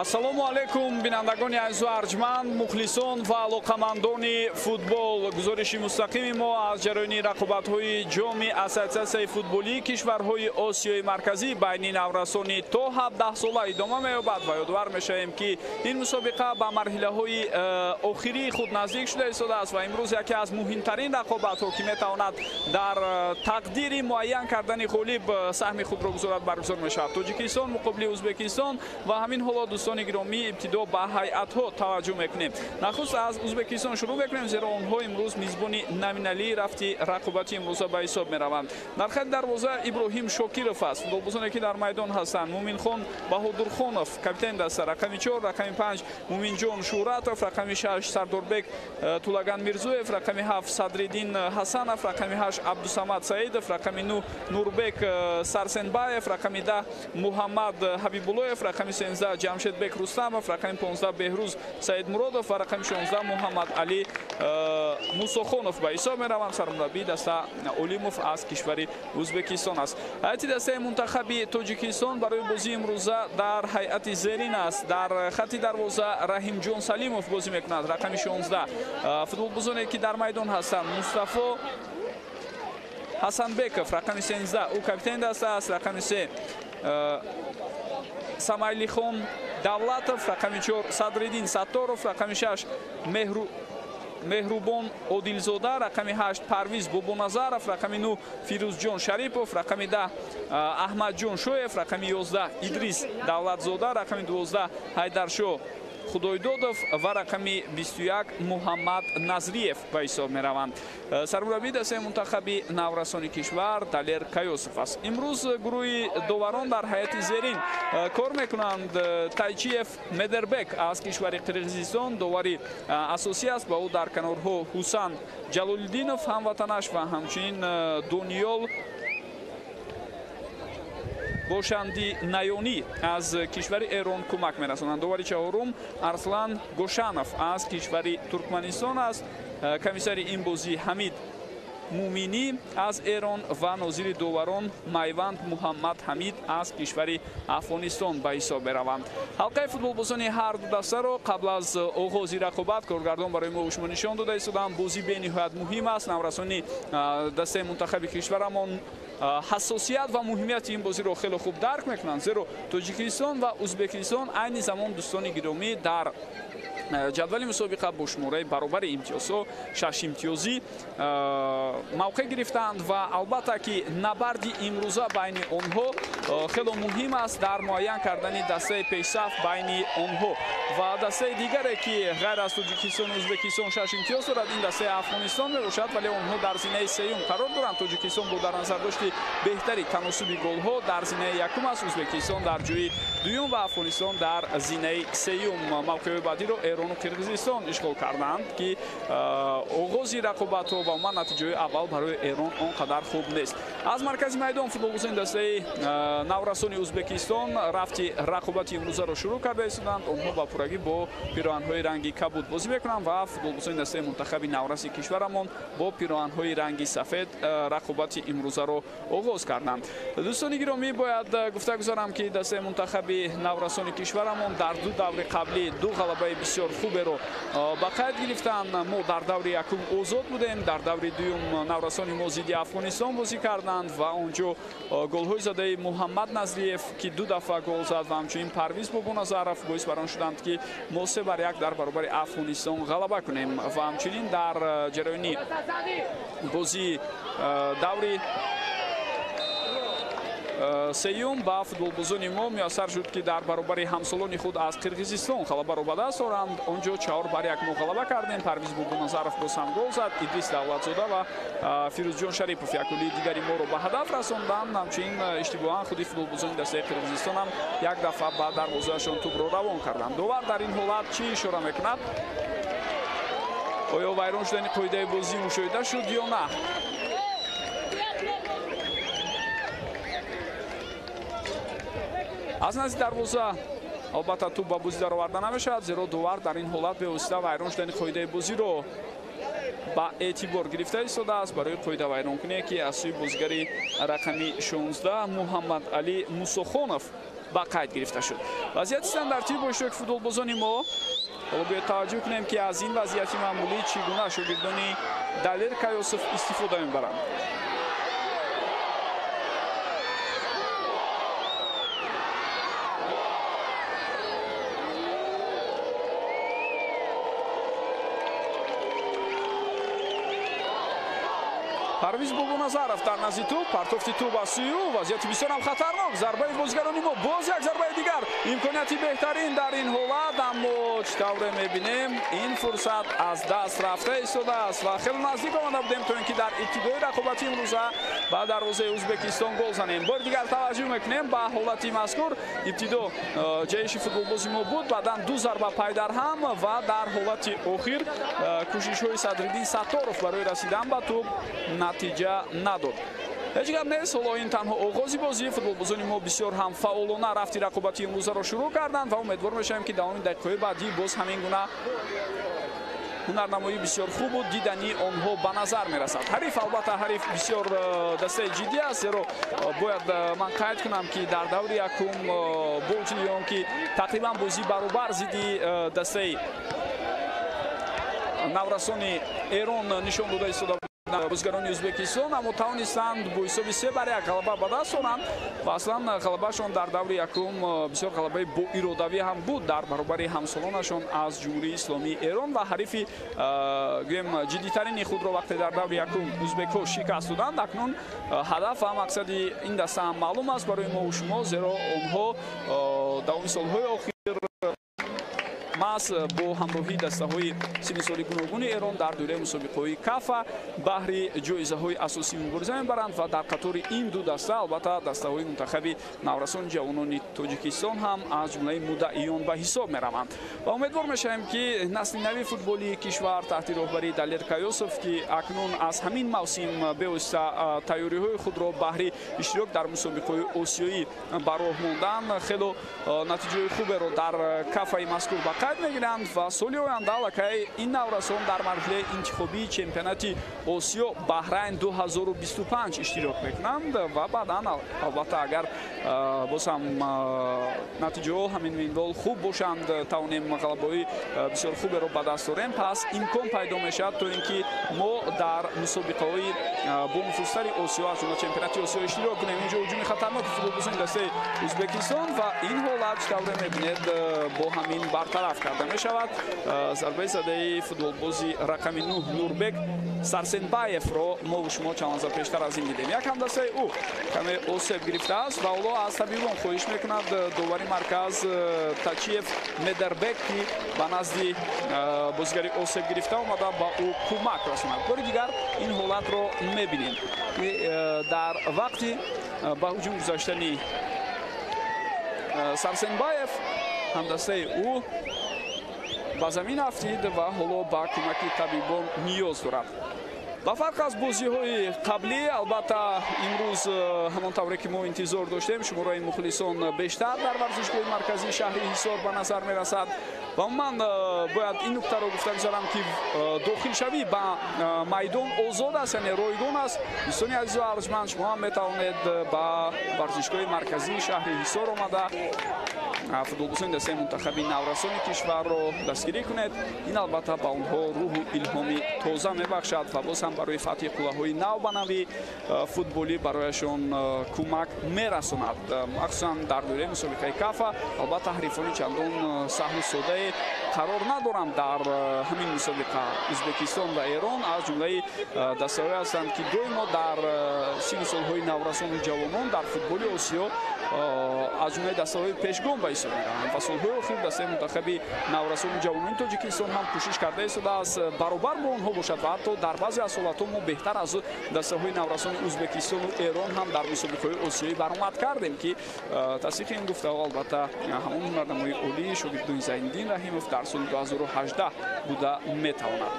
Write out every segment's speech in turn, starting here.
ассалому алейкум бинандагони азизу арҷманд, мухлисон ва алоқамандони футбол. гузориши мустақими мо аз ҷараёни рақобатҳои ҷоми ассотсиатсияи футболии кишварҳои осиёи марказӣ байни наврасони то 17 сола идома меёбад ва ёдовар мешавем ки ин мусобиқа ба марҳилаҳои охирии худ наздик шуда истодааст ва имрӯз яке аз муҳимтарин рақобатҳо ки метавонад дар тақдири муайян кардани ғолиб саҳми худро гузорад баргузор мешавад. тоҷикистон муқобили узбекистон ва ҳамин ҳоло дӯстони гиромӣ ибтидо ба ҳайъатҳо таваҷҷӯҳ мекунем. Нахуст аз Узбекистон шурӯъ мекунем, зеро онҳо имрӯз мизбони наминалии рафти рақобати имрӯза ба ҳисоб мераванд. Дар хати дарвоза Иброҳим Шокиров аст. Футболбозоне ки дар майдон ҳастанд: Муминхон Баҳодурхонов, капитани даста, рақами 4, рақами 5 Муминҷон Шуҳратов, рақами 6 Сардорбек Тулаган Мирзоев, рақами 7 Садриддин Ҳасанов, рақами 8 Абдусамад Саидов, рақами 9 Нурбек Сарсенбаев, рақами 10 Муҳаммад Ҳабибуллоев, рақами 13 Ҷамшедбек Рустамов, рақами 15 Беҳрӯз Саидмуродов ва рақами 16 Муҳаммад Али Мусохонов ба ҳисоб мераванд. Сармураббии даста Олимов аз кишвари Узбекистон аст. ҳайати дастаи мунтахаби Тоҷикистон барои бозии имрӯза дар ҳайати зерин аст. Дар хати дарвоза Раҳимҷон Салимов бозӣ мекунад, рақами 16. Футболбозоне ки дар майдон ҳастанд: Мустафо Ҳасанбеков, рақами 13, ӯ капитани даста аст, рақами 3 Самайлихон Давлатов, рақами 4 Садриддин Сатторов, рақами 6 Меҳрубон Одилзода, рақами 8 Парвиз Бобоназаров, рақами 9 Фирӯзҷон Шарипов, рақами 10 Аҳмадҷон Шоев, рақами 11 Идрис Давлатзода, рақами 12 Ҳайдаршо Худойдодов ва рақами 21 Муҳаммад Назриев ба ҳисоб мераванд. Сармураббии дастаи мунтахаби наврасони кишвар Далер Каёсов аст. Имрӯз гурӯҳи доварон дар ҳайати зерин кор мекунанд. Тайчиев Медербек аз кишвари Қирғизистон довари асосӣ аст. Ба ӯ дар канорҳо Ҳусан Ҷалолиддинов ҳамватанаш ва ҳамчунин Дониёл Бошанди Наёнӣ аз кишвари Эрон кӯмак мерасонанд. довари чаҳорум Арслан Гошанов аз кишвари Туркманистон аст. Комиссари ин бозӣ Ҳамид Муминӣ аз Эрон ва нозири доварон Майванд Муҳаммад Ҳамид аз кишвари Афғонистон ба ҳисоб мераванд. ҳалқаи футболбозони ҳар ду дастаро қабл аз оғози рақобат коргардон барои мо шумо нишон дода истоданд. Бозӣ бениҳоят муҳим аст. Наврасони дастаи мунтахаби кишварамон ҳассосият ва муҳимияти ин бозиро хеле хуб дарк мекунанд, зеро Тоҷикистон ва Узбекистон айни замон дӯстони гиромӣ дар ҷадвали мусобиқа бо шумораи баробари имтиёзҳо 6 имтиёзӣ мавқеъ гирифтанд ва албатта ки набарди имрӯза байни онҳо хеле муҳим аст дар муайян кардани дастаи пешсаф байни онҳо ва дастаи дигаре ки ғайр аз Тоҷикистон ва Узбекистон 6 имтиёз дорад. Ин дастаи Афғонистон мебошад, вале онҳо дар зинаи сеюм қарор доранд. Тоҷикистон бо дар назардошти беҳтари таносуби голҳо дар зинаи якум аст, Узбекистон дар ҷойи дуюм ва Афғонистон дар зинаи сеюм. мавқеъи баъдиро Эрону Қирғизистон ишғол карданд ки оғози рақобатҳо ва умуман натиҷаҳои аввал барои Эрон он қадар хуб нест. Аз маркази майдон футболбозони дастаи наврасони Узбекистон рафти рақобати имрӯзаро шурӯъ карда истоданд. онҳо ба пуррагӣ бо пироҳанҳои ранги кабуд бозӣ мекунанд ва футболбозони дастаи мунтахаби навраси кишварамон бо пироҳанҳои ранги сафед рақобати имрӯзаро оғоз карданд. дӯстони гиромӣ, бояд гуфта гузарам ки дастаи мунтахаби наврасони кишварамон дар ду даври қаблӣ ду ғалабаи бисёр хуберо ба қайд гирифтанд. мо дар даври якум озод будем, дар даври дуюм наврасони мо зидди Афғонистон бозӣ карданд ва онҷо голҳои задаи Муҳаммад Назриев ки 2 дафъа гол зад ва ҳамчунин Парвиз Бобоназаров боис бар он шуданд ки мо 3-1 дар баробари Афғонистон ғалаба кунем ва ҳамчунин дар ҷараёни бозии даври сеюм ба футболбозони мо муяссар шуд ки дар баробари ҳамсолони худ аз Қирғизистон ғалабаро ба даст оранд. онҷо 4-1 мо ғалаба кардем. Парвиз Бобоназаров боз ҳам гол зад, Идрис Давлатзода ва Фирӯзҷон Шарипов як голии дигари моро ба ҳадаф расонданд. ҳамчунин иштибоҳан худи футболбозони дастаи Қирғизистон ҳам як дафъа ба дарвозаашон тӯбро равон карданд. довар дар ин ҳолат чӣ ишора мекунад? оё вайрон шудани қоидаи бозӣ мушоҳида шуд ё на? аз назди дарвоза албатта тӯб ба бозӣ дароварда намешавад, зеро довар дар ин ҳолат бевосита вайрон шудани қоидаи бозиро ба эътибор гирифта истодааст барои қоида вайронкуние ки аз сӯи бозигари рақами 16 Муҳаммад Али Мусохонов ба қайд гирифта шуд. вазъияти стандартӣ бо иштироки футболбозони мо. ҳоло биёед таваҷҷӯҳ кунем ки аз ин вазъияти маъмулӣ чӣ гуна шогирдони Далер Каёсов истифода мебаранд. Парвиз Булбуназаров дар назди туп, партофти туп ба сӯи ӯ, вазъияти бисёр ҳам хатарнок, зарбаи бозигарони мо, боз як зарбаи дигар, имконияти беҳтарин дар ин ҳолат, аммо чӣ тавре мебинем ин фурсат аз даст рафта истодааст ва хеле наздик омада будем то ин ки дар ибтидои рақобати имрӯза ба дарвозаи Ӯзбекистон гол занем. Бори дигар таваҷҷӯҳ мекунем ба ҳолати мазкур. Ибтидо ҷаиши футболбози мо буд, баъдан ду зарба пайдар ҳам ва дар ҳолати охир кӯшишҳои Садриддин Сатторов барои расидан ба туп натиҷа надод. ҳеҷ гап нест, ҳоло ин танҳо оғози бозӣ. Футболбозони мо бисёр ҳам фаъолона рафти рақобати имрӯзаро шурӯъ карданд ва умедвор мешавем ки давоми дақиқаҳои баъдӣ боз ҳамин гуна ҳунарнамоӣ бисёр хуб буд, дидани онҳо ба назар мерасад. ҳариф албатта ҳариф бисёр дастаи ҷиддӣ аст, зеро бояд ман қайд кунам ки дар даври якум бо вуҷуди он ки тақрибан бозӣ баробар зидди дастаи наврасони Эрон нишон дода истода бозигарони Ӯзбекистон, аммо тавонистанд бо ҳисоби 3-1 ғалаба ба даст оранд ва аслан ғалабашон дар даври якум бисёр ғалабаи боиродавӣ ҳам буд дар баробари ҳамсолонашон аз ҷумҳурии Исломии Эрон ва ҳарифи гӯем ҷиддитарини худро вақте дар даври якум ӯзбекҳо шикаст доданд. Акнун ҳадаф ва мақсади ин даста ҳам маълум аст барои мову шумо, зеро онҳо давоми солҳои охир мас бо ҳамроҳии дастаҳои синни соли гуногуни Эрон дар дӯираи мусобиқаҳои кафа баҳри ҷоизаҳои асосӣ мубориза мебаранд ва дар қатори ин ду даста албатта дастаҳои мунтахаби наврасони ҷавонони Тоҷикистон ҳам аз ҷумлаи муддаиён ба ҳисоб мераванд ва умедвор мешавем ки насли нави футболи кишвар таҳти роҳбарии Далер Кайёсов, ки акнун аз ҳамин мавсим бевосита тайёриҳои худро баҳри иштирок дар мусобиқаҳои осиёӣ ба роҳ монданд, хело натиҷаҳои хуберо дар кафаи мазкур ба қайд мегиранд ва соли оянда аллакай ин наврасон дар марҳилаи интихобии чемпионати Осиё Баҳрайн 2025 иштирок мекунанд ва баъдан албатта агар боз ҳам натиҷаҳо ҳамин минвол хуб бошанд, тавонем ғалабаҳои бисёр хуберо ба даст орем, пас имкон пайдо мешавад то ин ки мо дар мусобиқаҳои бо нуфузтари Осиё аз ҷумла чемпионати Осиё иштирок кунем. Инҷо ҳуҷуми хатарноки футболбозони дастаи Ӯзбекистон ва ин ҳолат чӣ тавре мебинед бо ҳамин бартараф карда мешавад. Зарбаи задаи футболбози рақами 9 Нурбек Сарсенбаевро мо шумо чанд лаҳза пештар аз ин дидем. Як ҳам дастаи ӯ каме осеб гирифтааст ва ҳоло аз табибон хоҳиш мекунад довари марказ Тачиев Медербек ки ба назди бозигари осеб гирифта омада ба ӯ кӯмак расонад. бори дигар ин ҳолатро мебинем ки дар вақти ба ҳуҷум гузаштани Сарсенбаев ҳамдастаи ӯ ба замин афтид ва ҳоло ба кӯмаки табибон ниёз дорад. ба фарқ аз бозиҳои қаблӣ, албатта имрӯз ҳамон тавре ки мо интизор доштем, шумораи мухлисон бештар дар варзишгоҳи марказии шаҳри Ҳисор ба назар мерасад ва умуман бояд ин нуктаро гуфта гузарам ки дохилшавӣ ба майдон озод аст, яъне ройгон аст. дӯстони азизу арҷманд, шумо ҳам метавонед ба варзишгоҳи марказии шаҳри Ҳисор омада футболбозони дастаи мунтахаби наврасони кишварро дастгирӣ кунед. ин албатта ба онҳо рӯҳу илҳоми тоза мебахшад ва боз ҳам барои фатҳи қуллаҳои нав ба нави футболӣ барояшон кӯмак мерасонад, махсусан дар дӯираи мусобиқаи кафа. албатта ҳарифони чандон саҳлу содае қарор надоранд дар ҳамин мусобиқа. Ӯзбекистон ва Эрон аз ҷумлаи дастаҳое ҳастанд ки доимо дар синни солҳои наврасону ҷавонон дар футболи Осиё аз ҷумлаи дастаҳои пешгом ба ҳисоб мераванд ва солҳои охир дастаи мунтахаби наврасони ҷавонони Тоҷикистон ҳам кӯшиш карда истодааст баробар бо онҳо бошад ва ҳатто дар баъзе аз ҳолатҳо мо беҳтар аз дастаҳои наврасони Ӯзбекистону Эрон ҳам дар мусобиқаҳои осиёӣ баромад кардем ки тасдиқи ин гуфтаҳо албатта ҳамон ҳунарнамои олии шогирдони Зайниддин Раҳимов дар соли 2018 буда метавонад.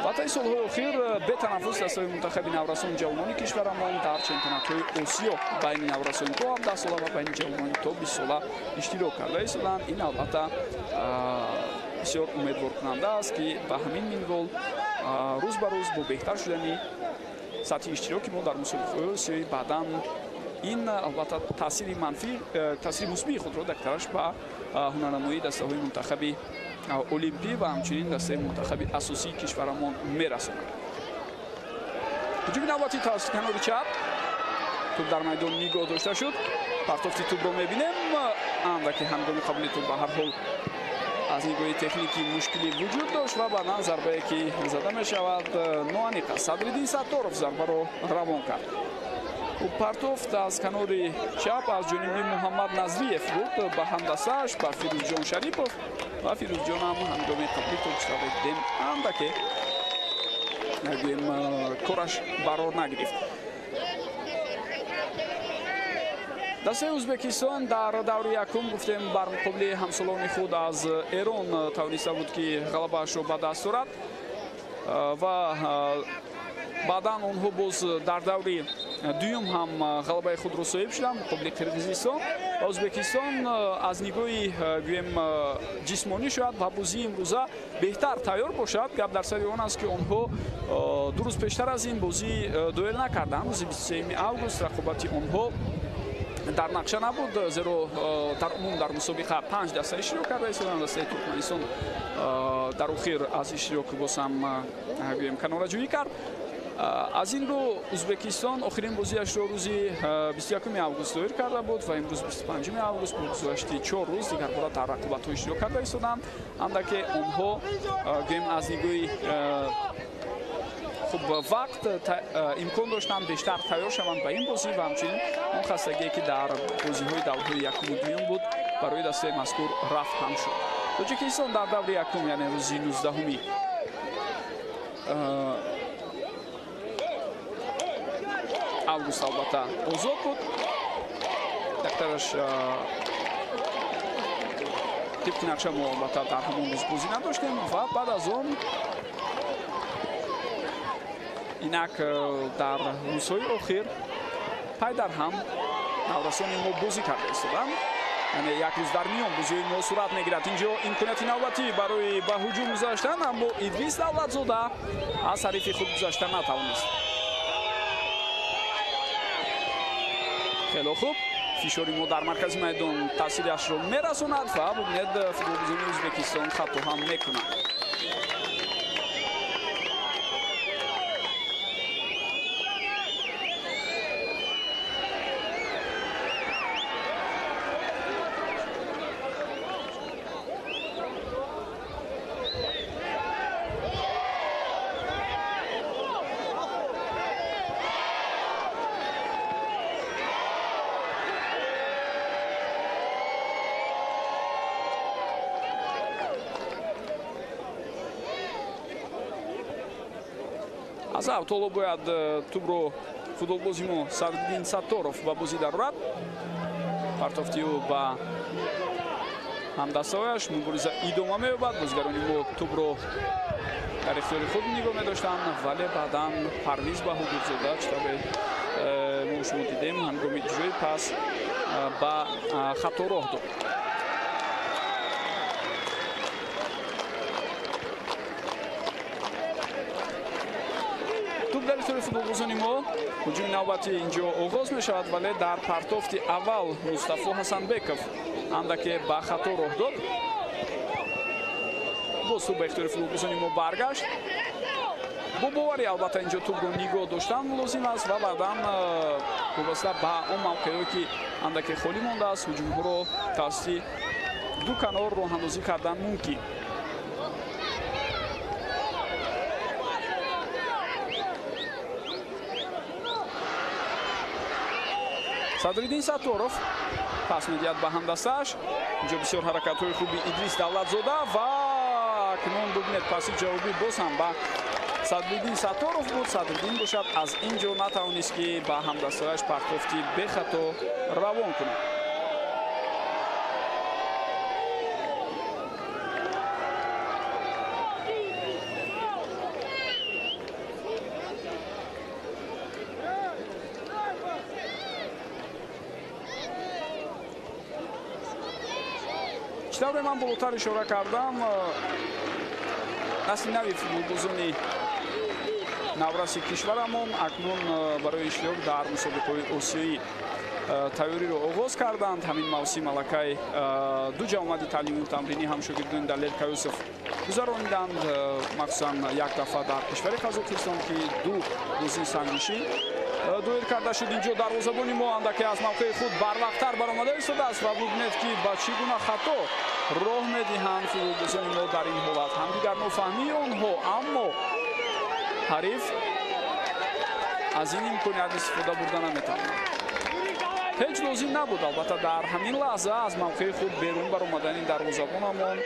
ва таи солҳои охир бетанаффус дастаҳои мунтахаби наврасони ҷавонони кишварамон дар чемпионатҳои Осиё байни наврасони то 17 сола ва байни ҷавонони то 20 сола иштирок карда истоданд. ин албатта бисёр умедворкунанда аст ки ба ҳамин минвол рӯз ба рӯз бо беҳтар шудани сатҳи иштироки мо дар мусобиқаҳои осиёӣ баъдан ин албатта таъсири манфӣ, таъсири мусбии худро дар тараш ба ҳунарнамоии дастаҳои мунтахаби олимпӣ ва ҳамчунин дастаи мунтахаби асосии кишварамон мерасонад. ҳуҷуми навбатӣ тавассути канори чап, туп дар майдон нигоҳ дошта шуд. партофти тупро мебинем, андаки ҳангоми қабули туп ба ҳар ҳол аз нигоҳи техникӣ мушкилӣ вуҷуд дошт ва баъдан зарбае ки зада мешавад ноаниқа. Садриддин Сатторов зарбаро равон кард. партофт аз канори чап аз ҷониби Муҳаммад Назриев буд ба ҳамдастааш ба Фирӯзҷон Шарипов ва Фирӯзҷон ҳам ҳангоми қаблӣ точравед дем андаке нагӯем кораш барор нагирифт. дастаи Ӯзбекистон дар даври якум гуфтем бар муқобили ҳамсолони худ аз Эрон тавониста буд ки ғалабаашро ба даст орад ва баъдан онҳо боз дар даври дуюм ҳам ғалабаи худро соҳиб шуданд муқобили Қирғизистон ва Ӯзбекистон аз нигоҳи гӯем ҷисмонӣ шояд ва бозии имрӯза беҳтар тайёр бошад. Гап дар сари он аст ки онҳо ду рӯз пештар аз ин бозӣ дуэл накарданд. рӯзи 23 август рақобати онҳо дар нақша набуд, зеро дар умум дар мусобиқа 5 даста иштирок карда истоданд. дастаи Туркманистон дар охир аз иштирок боз ҳам гӯем канораҷӯӣ кард. аз ин рӯ Ӯзбекистон охирин бозиашро рӯзи 21 август доир карда буд ва имрӯз 25 август бо гузашти 4 рӯз дигар бора дар рақобатҳо иштирок карда истоданд. андаке онҳо гӯем аз нигоҳи хуб вақт имкон доштанд бештар тайёр шаванд ба ин бозӣ ва ҳамчунин он хастагие ки дар бозиҳои давраҳои якуму дуюм буд барои дастаи мазкур рафт ҳам шуд. Тоҷикистон дар даври якум яъне рӯзи 19 август албатта озод буд. дактараш тибқи нақша мо албатта дар ҳамон рӯз бозӣ надоштем ва баъд аз он инак дар рӯзҳои охир пайдар ҳам наврасони мо бозӣ карда истоданд. яъне як рӯз дар миён бозиҳои мо сурат мегирад. инҷо имконияти навбатӣ барои ба ҳуҷум гузаштан, аммо Идрис Давлатзода аз ҳарифи худ гузашта натавонист. хело хуб, фишори мо дар маркази майдон таъсириашро мерасонад ва бубинед футболбозони Ӯзбекистон хато ҳам мекунад. аз автоло бояд тубро футболбози мо Садриддин Сатторов ба бозӣ дарорад. партофти ӯ ба ҳамдастаҳояш мубориза идома меёбад. бозигарони мо тубро дар ихтиёри худ нигоҳ медоштанд, вале баъдан Парвиз Баҳодурзода читабе мо шумо дидем ҳангоми иҷрои пас ба хато роҳ дод. дар ихтиёри футболбозони мо ҳуҷуми навбатӣ инҷо оғоз мешавад, вале дар партофти аввал Мустафо Ҳасанбеков андаке ба хато роҳ дод. боз туб ба ихтиёри футболбозони мо баргашт. бо боварӣ албатта инҷо тубро нигоҳ доштан лозим аст ва баъдан вобаста ба он мавқеҳое ки андаке холӣ мондааст ҳуҷумҳоро тавассути ду канор роҳандозӣ кардан мумкин. Садриддин Сатторов пас медиҳад ба ҳамдастааш. инҷо бисёр ҳаракатҳои хуби Идрис Давлатзода ва акнун бубинед паси ҷавобӣ боз ҳам ба Садриддин Сатторов буд. Садриддин бошад аз ин ҷо натавонист ки ба ҳамдастааш партофти бехато равон кунад. читавре ман болотар ишора кардам насли нави футболбозони навраси кишварамон акнун барои иштирок дар мусобиқаҳои осиёӣ тайёриро оғоз карданд. ҳамин мавсим аллакай ду ҷамъомади таълимию тамринӣ ҳам шогирдони Далел Каюсов гузаронданд, махсусан як дафъа дар кишвари Қазоқистон ки ду бозии сангишин дуэр карда шуд инҷо дарвозабони мо андаке аз мавқеи худ барвақттар баромада истодааст ва бубинед ки ба чӣ гуна хато роҳ медиҳанд футболбозони мо дар ин ҳолат. Ҳамдигар нофаҳмии онҳо, аммо ҳариф аз ин имконият истифода бурда наметавонад. ҳеҷ лозим набуд албатта дар ҳамин лаҳза аз мавқеи худ берун баромадани дарвозабонамон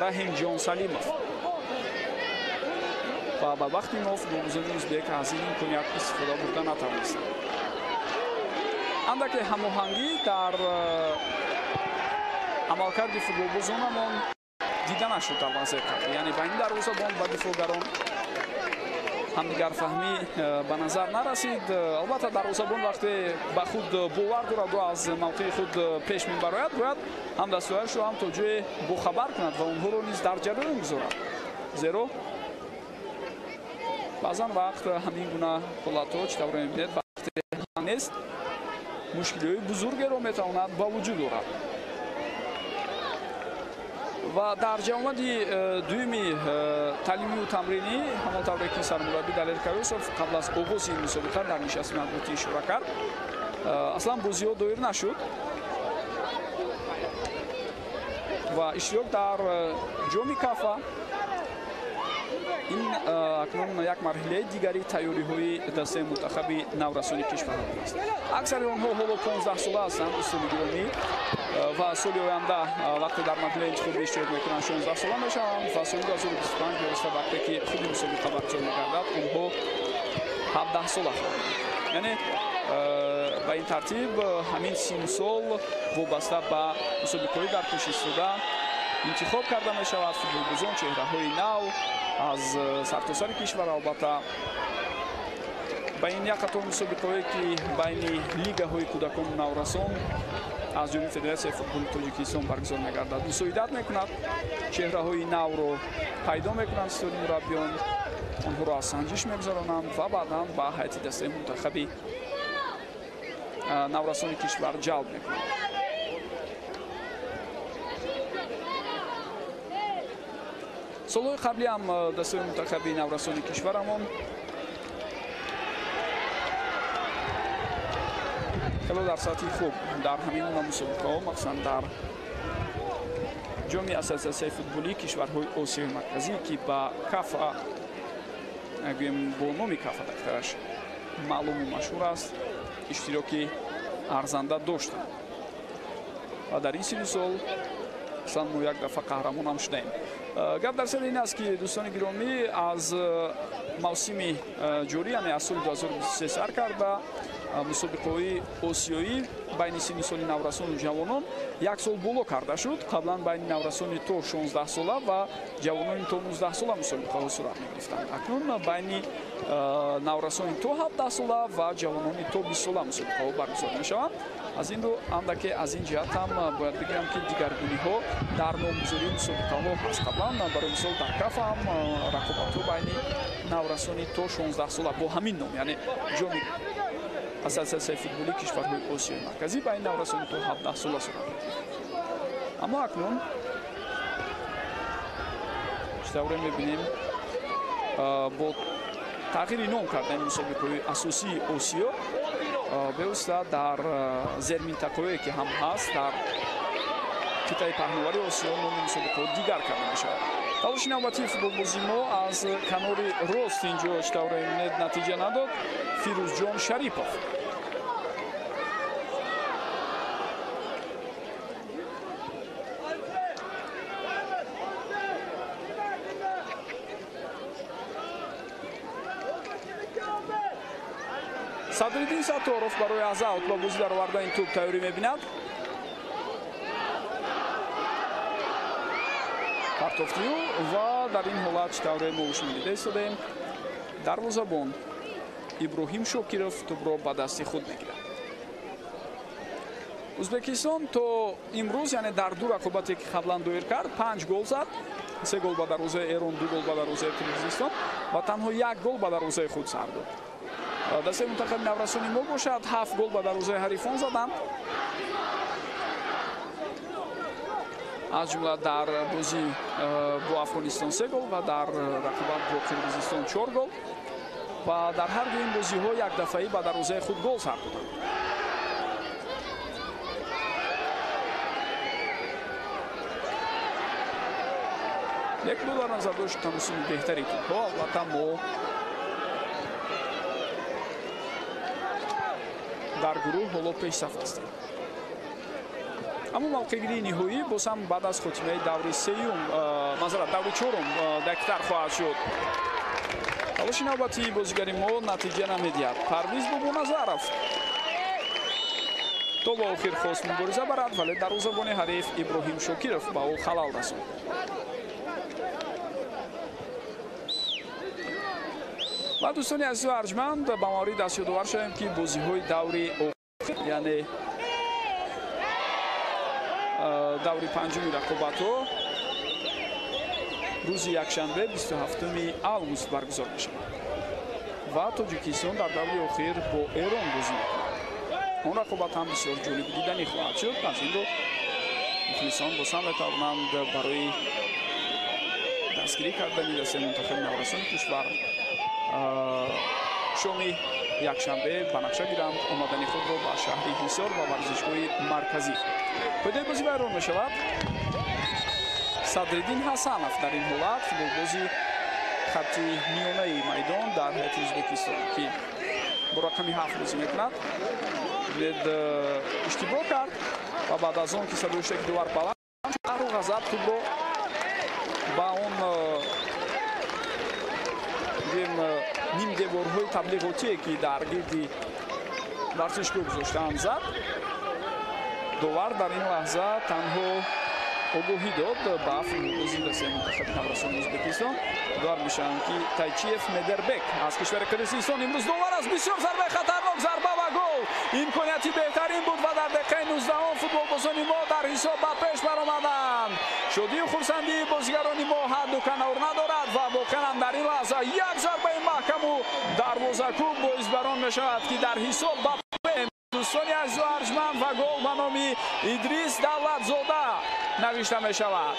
Раҳимҷон Салимов. ва бадбахти мо футболбозони ӯзбек аз ин имконият истифода бурда натавонистанд. андаке ҳамоҳангӣ дар амалкарди футболбозонамон дида нашуд дар лаҳзаи қаблӣ, яъне байни дарвозабон ба дифоъгарон ҳамдигарфаҳмӣ ба назар нарасид. албатта дарвозабон вақте ба худ бовар дораду аз мавқеи худ пеш мебарояд, бояд ҳамдастиҳояшро ҳам то ҷое бохабар кунад ва онҳоро низ дар ҷараён гузорад. зеро баъзан вақт ҳамин гуна ҳолатҳо чӣ тавр мебинед вақте нест мушкилиҳои бузургеро метавонад ба вуҷуд орад. ва дар ҷавонади дуюми таълимию тамринӣ ҳамон тавре ки сармураббӣ Далел Кайёсов қабл аз оғози ин мусобиқа дар нишасти матбуотӣ ишора кард, аслан бозиҳо доир нашуд ва иштирок дар ҷоми Кафа ин акнун як марҳилаи дигари тайёриҳои дастаи мунтахаби наврасони кишвар аст. аксари онҳо ҳоло 15 сола ҳастанд дӯстони гиромӣ ва соли оянда вақте дар марҳилаи интихобӣ иштирок мекунанд 16 сола мешаванд ва соли 2025 бевоста вақте ки худи мусобиқа баргузор мегардад онҳо 17 сола хоҳанд. яъне ба ин тартиб ҳамин синну сол вобаста ба мусобиқаҳои дар пеш истода интихоб карда мешавад. футболбозон чеҳраҳои нав аз сартосари кишвар, албатта ба ин як қатор мусобиқаҳое ки байни лигаҳои кӯдакону наврасон аз ҷониби Федератсияи футболи Тоҷикистон баргузор мегардад. мусоидат мекунад, чеҳраҳои навро пайдо мекунанд истори мураббиён, онҳоро аз санҷиш мегузаронанд ва баъдан ба ҳайати дастаи мунтахаби наврасони кишвар ҷалб мекунанд. солҳои қаблӣ ҳам дастаи мунтахаби наврасони кишварамон хело дар сатҳи хуб дар ҳамин гуна мусобиқаҳо, махсусан дар ҷоми ассотсиатсияи футболии кишварҳои Осиёи марказӣ ки ба Кафа гӯем бо номи Кафа дактараш маълуму машҳур аст, иштироки арзанда доштанд ва дар ин синну сол аслан мо як дафъа қаҳрамонам шудаем. гап дар сари ин аст ки дӯстони гиромӣ аз мавсими ҷорӣ, яъне аз соли 2023 сар карда мусобиқаҳои осиёӣ байни синни соли наврасону ҷавонон як сол боло карда шуд. қаблан байни наврасони то 16 сола ва ҷавонони то 19 сола мусобиқаҳо сурат мегирифтанд. акнун байни наврасони то 17 сола ва ҷавонони то 20 сола мусобиқаҳо баргузор мешаванд. аз ин рӯ андаке аз ин ҷиҳат ҳам бояд бигӯям ки дигаргуниҳо дар номгузории мусобиқаҳо ҳаст. қаблан барои мисол дар Кафа ҳам рақобатҳо байни наврасони то 16 сола бо ҳамин ном, яъне ҷоми ассотсиатсияи футболии кишварҳои Осиёи марказӣ байни наврасони то 17 сола сурат мегирад. аммо акнун чӣ тавре мебинем бо тағйири ном кардани мусобиқаҳои асосии Осиё бевосита дар зерминтақаҳое ки ҳам ҳаст дар қитъаи паҳнавари Осиё номи мусобиқаҳо дигар карда мешавад. талоши навбатии футболбози мо аз канори рост инҷо чӣ тавре мебинед натиҷа надод. Фирӯзҷон Шарипов Садриддин Сатторов барои аз аут ба бозӣ дар овардани тӯб тайёрӣ мебинад. партофтиё ва дар ин ҳолат чӣ тавре мо ушмо дида истодаем, дарвозабон Иброҳим Шокиров тӯбро ба дасти худ мегирад. Ӯзбекистон то имрӯз, яъне дар ду рақобате ки қаблан доир кард, 5 гол зад, 3 гол ба дарвозаи Эрон, 2 гол ба дарвозаи Қирғизистон ва танҳо 1 гол ба дарвозаи худ сар дод. дастаи мунтахаби наврасони мо бошад 7 гол ба дарвозаи ҳарифон заданд. аз ҷумла дар бозӣ бо Афғонистон 3 гол ва дар рақобат бо Қирғизистон 4 гол. و در هر دو این بازی‌ها یک دفعه‌ای به دروازه خود گل سر دادند. یک دو در نظر داشت تمثیل بهتری توپ‌ها البته ما در گروه حالا پیش صف هستیم. اما موقعگیری نهایی باز هم بعد از خاتمه دوره سوم دوره چهارم دقیق‌تر خواهد شد. تلاش نوبتی بازیگری ما نتیجه نمی‌دهد. پرویز بابونظرов تا با آخر خواست مبارزه برد ولی دروازه‌بان حریف ابراهیم شاکرов به او خلل رساند. و دوستان عزیز و ارجمند به مورد دست یادآور شویم که بازی‌های دوره آخر یعنی دوره پنجمی رقابت‌ها روز یکشنبه 27 آگوست برگزار می‌شود و تاجیکستان در دوره آخر با ایران بازی می‌کند. اون رقابت هم بسیار جالب دیدنی خواهد شد. از این رو مخلصان با هم بتوانند برای دستگیری کردن دست منتخب نورستان کشور شام یکشنبه به نقشه گیرند آمدن خود را به شهر حصار و ورزشگاه مرکزی. پیدای بازی به ایران می‌شود. صدرالدین حسنов در این حالت فوتبالبازی خط میانه میدان در هیئت ازبکستان که با رقم 7 بازی میکند اشتباه کرد و بعد از آن که صدایش یک دوار بلند شد رو غضب توپ را با اون نیم دیوارهای تبلیغاتی که در گردی ورزشگاه گذاشته‌اند زد. دوار در این لحظه تنها آگاهی داد به فوتبالبازی دست منتخب نورستان ازبکستان. دار میشن که تایچیف مدربک از کشور قرقیزستان امروز دوباره از بسیار ضربه خطرناک ضربه و گل امکانیتی بهترین بود و در دقیقه 19 فوتبالبازان ما در حساب به پیش برآمدند. شادی و خرسندی بازیگران ما حد و کنار ندارد و واقعا در این لحظه یک ضربه محکم و دروازه‌کوب باعث بران میشود که در حساب به دوستان عزیز و ارجمند و گل به نام ادریس دولتزاده نوشته می شود.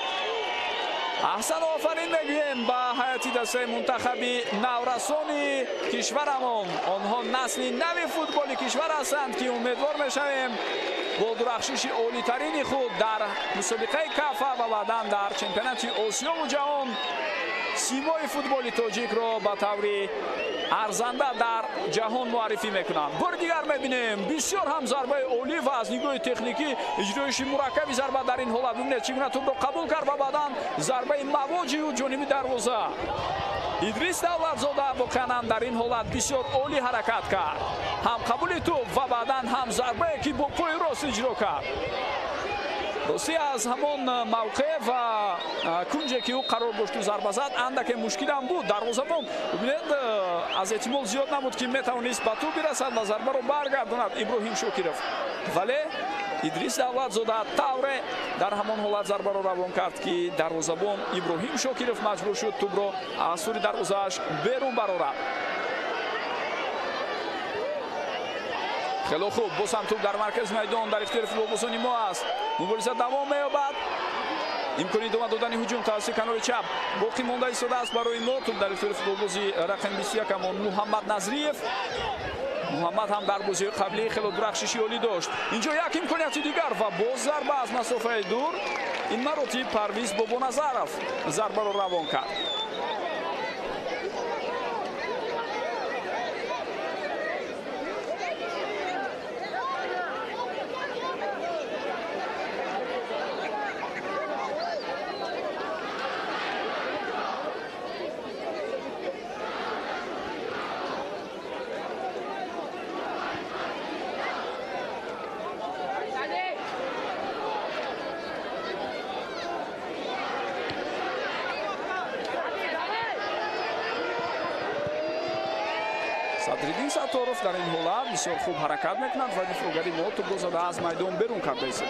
احسن آفرین میگوییم به هیئت دسته منتخب نورستان کشورمون. آنها نسل نو فوتبال کشور هستند که امیدوار میشویم با درخشش عالی ترین خود در مسابقه کافه و بعداً در چمپیونات آسیا و جهان سیمای فوتبال تاجیک را به طور ارزنده در جهان معرفی میکنند. بار دیگر میبینیم بسیار هم ضربه عالی و از نگاه تکنیکی اجرایش مرکب ضربه در این حالت ببینید چگونه توپ را قبول کرد و بعدا ضربه مواجه و جانبی دروازه. ادریس دولتزاده واقعا در این حالت بسیار عالی حرکت کرد. هم قبول توپ و بعدا هم ضربه که با پای راست اجرا کرد. راستی از همان موقع و کنجی که او قرار داشت ضربه زد اندک مشکل هم بود. دروازه‌بان ببینید از احتمال زیاد نبود که میتوانست به توپ برسد و ضربه رو برگرداند ابراهیم شاکرov. ولی ادریس دولتزاده طوری در همان حالت ضربه رو روان کرد که دروازه‌بان ابراهیم شاکرov مجبور شد توپ رو از سوی دروازه‌اش بیرون برآورد. خیلی خوب باز هم توپ در مرکز میدان در اختیار فوتبالبازان ما است. مبارزه دوام می‌یابد. امکانی ادامه دادن هجوم توسط کنار چپ باقی مانده ایستاده است برای ما. توپ در اختیار فوتبالبازی رقم 21 محمد نظریف. محمد هم در بازی قبلی خیلی درخششی عالی داشت. اینجا یک امکانیت دیگر و باز ضربه از مسافه دور. این مراتب پرویز بابونظرov ضربه را روان کرد. صدرالدین ستارov در این حالت بسیار خوب حرکت میکند و دفاعگری ما توپ را زده از میدان بیرون کرده است.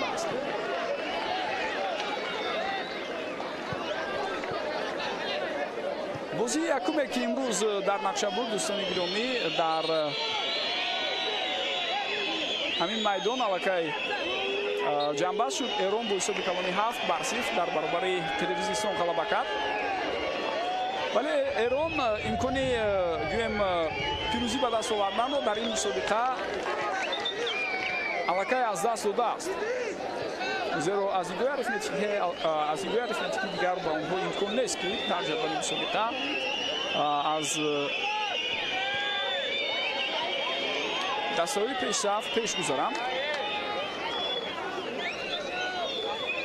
بازی یکمی که امروز در نقشه بود دوستان گرامی در همین میدان الکی جنبش شد. ایران با حساب کلانی 7-0 در برابر قرقیزستان غلبه کرد ولی ایران امکانی گویم پیروزی به دست آوردن رو در این مسابقه علاقه از دست داده است. زیرا از دیگر اریتمتیکی دیگر با اونها امکان نیست که در جدول مسابقه از دسته‌های پیشرفت پیش گذارم.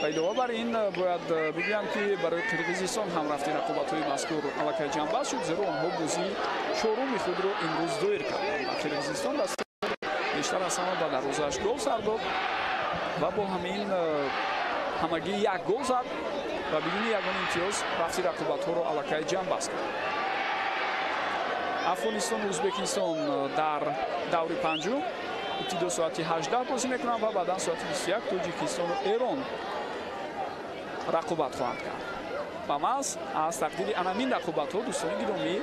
و علاوه بر این باید بگویم که برای قرقیزستان هم رفتی رقابت‌های مذکور علاقه جنبست شد، زیرا آنها بازی چهارم خود را امروز دایر کردند. قرقیزستان دست بیشتر از همه به دروازه‌اش گل سر داد و با همین همگی یک گل زد و بدون یگان امتیاز رفتی رقابت‌ها را علاقه جنبست کرد. افغانستان و ازبکستان در دور پنجم ابتدا ساعت 18 بازی میکنند و بعدا ساعت 21 تاجیکستان و ایران رقابت خواهند کرد. و محض از تقدیر همین رقابت‌ها دوستان گرامی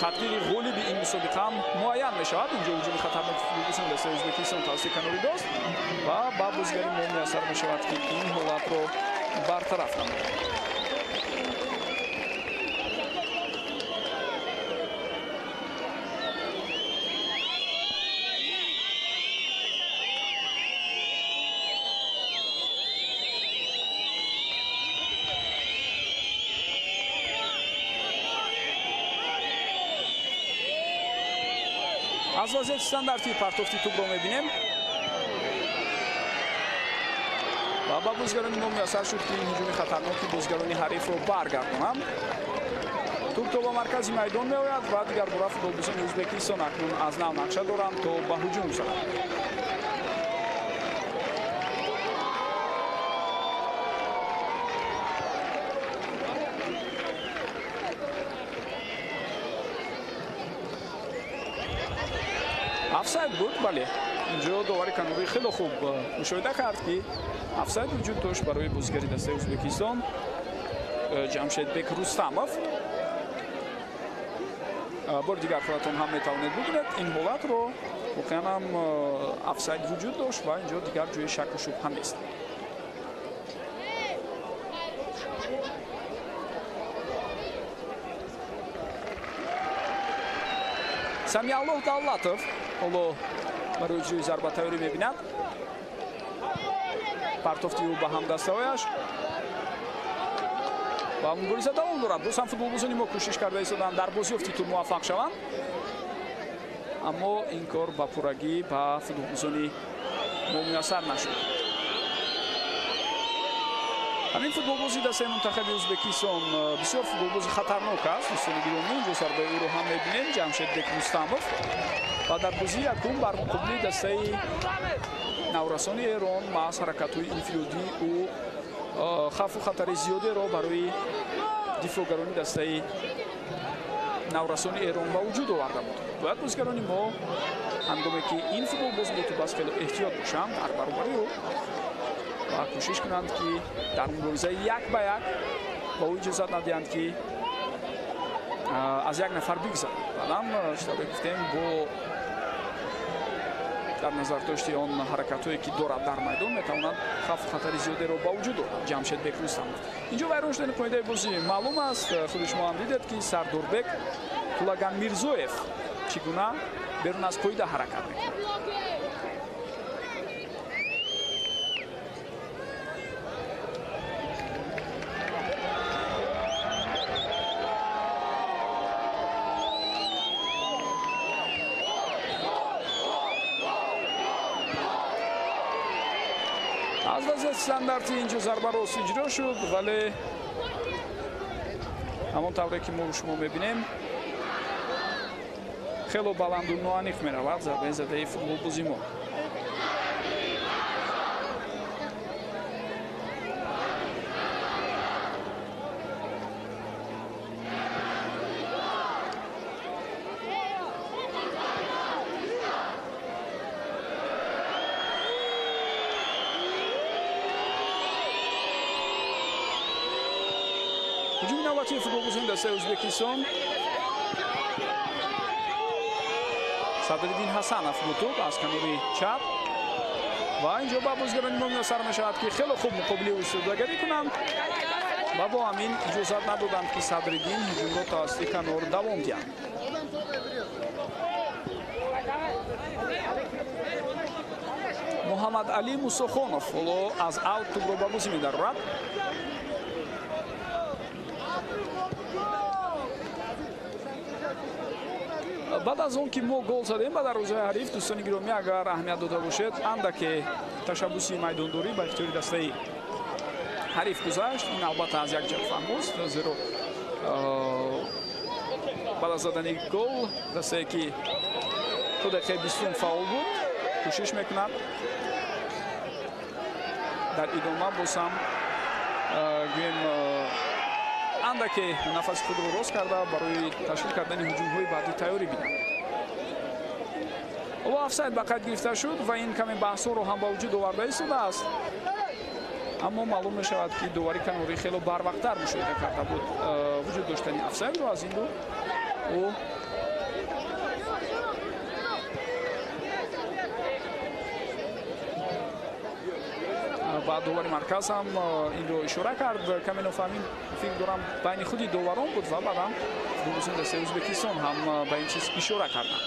تقدیر غالب این مسابقه هم معین میشود. اینجا هجوم خطرناک فرگوسن دسته ازبکستان توسط کناری داشت و با بازیگری ما میسر میشود که این حالت رو برطرف نماید. از وضعیت استانداردی پرتافتی توپ رو میبینیم و با بازیگران ما میسر شد که این هجوم خطرناکی بازیگران حریف رو برگردونند. توپ تا با مرکز میدان میآید و دیگر باره فوتبالبازان ازبکستان اکنون از نو نقشه دارند تا به هجوم شوند. افساید بود، بله اینجا داور کناری خیلی خوب مشاهده کرد که افساید وجود داشت برای بازیگری دسته ازبکستان جمشید رستمov. بار دیگر خودتون هم میتوانید ببینید این حالت رو واقعا هم افساید وجود داشت و اینجا دیگر جوی شک و شبهه نیست. سمیالله دولتов حالا برای جوی ضربه تیاری میبیند. پرتافتی او به هم دستهایش و مبارزه دوام دارد. باز هم فوتبالبازان ما کوشش کرده ایستادند در بازیافتی توپ موفق شوند، اما این کار با پورگی به فوتبالبازان ما میسر نشد. همین فوتبالبازی دسته منتخب ازبکستان بسیار فوتبالباز خطرناک است. دوستان گرامی اینجا ضربه او رو هم میبینیم جمشید رستمov و در بازی یکم بر مقابل دسته نورسان ایران محض حرکت‌های انفرادی او خوف و خطر زیادی را برای دفاعگران دسته نورسان ایران به وجود آورده بود. باید بازیگران ما هنگامی که این فوتبالباز با توپ است خیلی احتیاط باشند در برابر او و کوشش کنند که در مبارزه یک به یک با او اجازت ندهند که از یک نفر بگذرد. بعدم اشتباه گفتیم با در نظر داشتی آن حرکت‌هایی که دارد در میدان میتواند خوف خطر زیادی را با وجود آورد. جمشید رستمov اینجا ویران شدن پایده بازی معلوم است. خود شما هم دیدید که سرداربek طولگان میرزویف چگونه بیرون از پایده حرکت میکند. از وضعیت استانداردی اینجا ضربه راست اجرا شد، ولی همون طوری که ما شما میبینیم خیلی بلند و نوانیق میرود ضربه زده فوتبالبازی ما. هجوم نوبتی فوتبالبازان دسته ازبکستان صدرالدین حسنов با توپ از کناری چپ و اینجا با بازیگران ما میسر میشود که خیلی خوب مقابله او ایستادگی کنند ва бо ҳамин иҷозат надоданд ки Садриддин ҳуҷумро тавассути канор давом диҳанд. Муҳаммад Али Мусохонов ҳоло аз аут тӯбро ба бозӣ медарорад. баъд аз он ки мо гол задем ба дарвозаи ҳариф, дӯстони гиромӣ, агар аҳамият дода бошед, андаке ташаббуси майдондорӣ ба ихтиёри дастаи ҳариф гузашт. ин албатта аз як ҷо фаҳмуст, зеро баъд аз задани гол дастае ки то дақиқаи 20 фаъол буд, кӯшиш мекунад дар идома бозам гӯем андаке нафаси худро рост карда барои ташкил кардани ҳуҷумҳои баъдӣ тайёрӣ биданд. ҳоло офсайд ба қайд гирифта шуд ва ин каме баҳсҳоро ҳам ба вуҷуд оварда истодааст. аммо маълум мешавад ки довари канорӣ хело барвақттар мушоҳида карда буд вуҷуд доштани офсайдро. аз ин рӯ ӯ ба довари марказ ҳам инро ишора кард. каме нофаҳмӣ фикр дорам байни худи доварон буд ва баъдам футболисони дастаи ӯзбекистон ҳам ба ин чиз ишора карданд.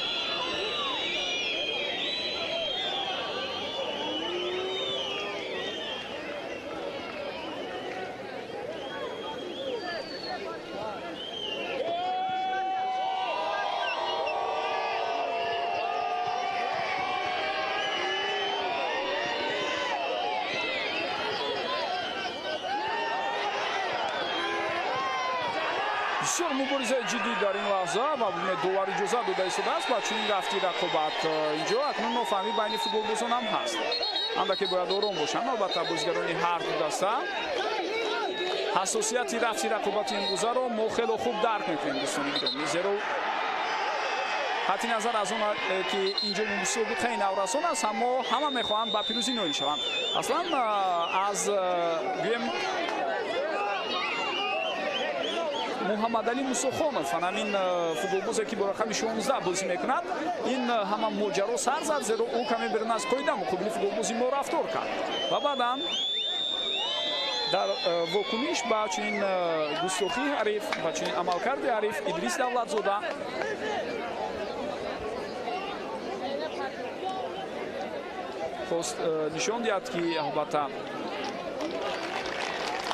бисёр муборизаи ҷиддӣ дар ин лаҳза ва довар иҷозат дода истодааст ба чунин рафти рақобат. инҷо акнун нофаҳмӣ байни футболбозон ҳам ҳаст. андаке бояд ором бошанд. албатта бозигарони ҳар ду даста ҳассосияти рафти рақобати имрӯзаро мо хело хуб дарк мекунем дӯстони гиромӣ, зеро қатъи назар аз он ки инҷо мусобиқаи наврасон аст, аммо ҳама мехоҳанд ба пирӯзӣ ноил шаванд. аслан аз гӯем Муҳаммад Али Мусохонов, ҳамин футболбозе ки бо рақами 16 бозӣ мекунад, ин ҳама моҷаро сар зад, зеро ӯ каме берун аз қоида муқобили футболбози мо рафтор кард ва баъдан дар вокуниш ба чунин густохии ҳариф, ба чунин амалкарди ҳариф, Идрис Давлатзода хост нишон диҳад ки албатта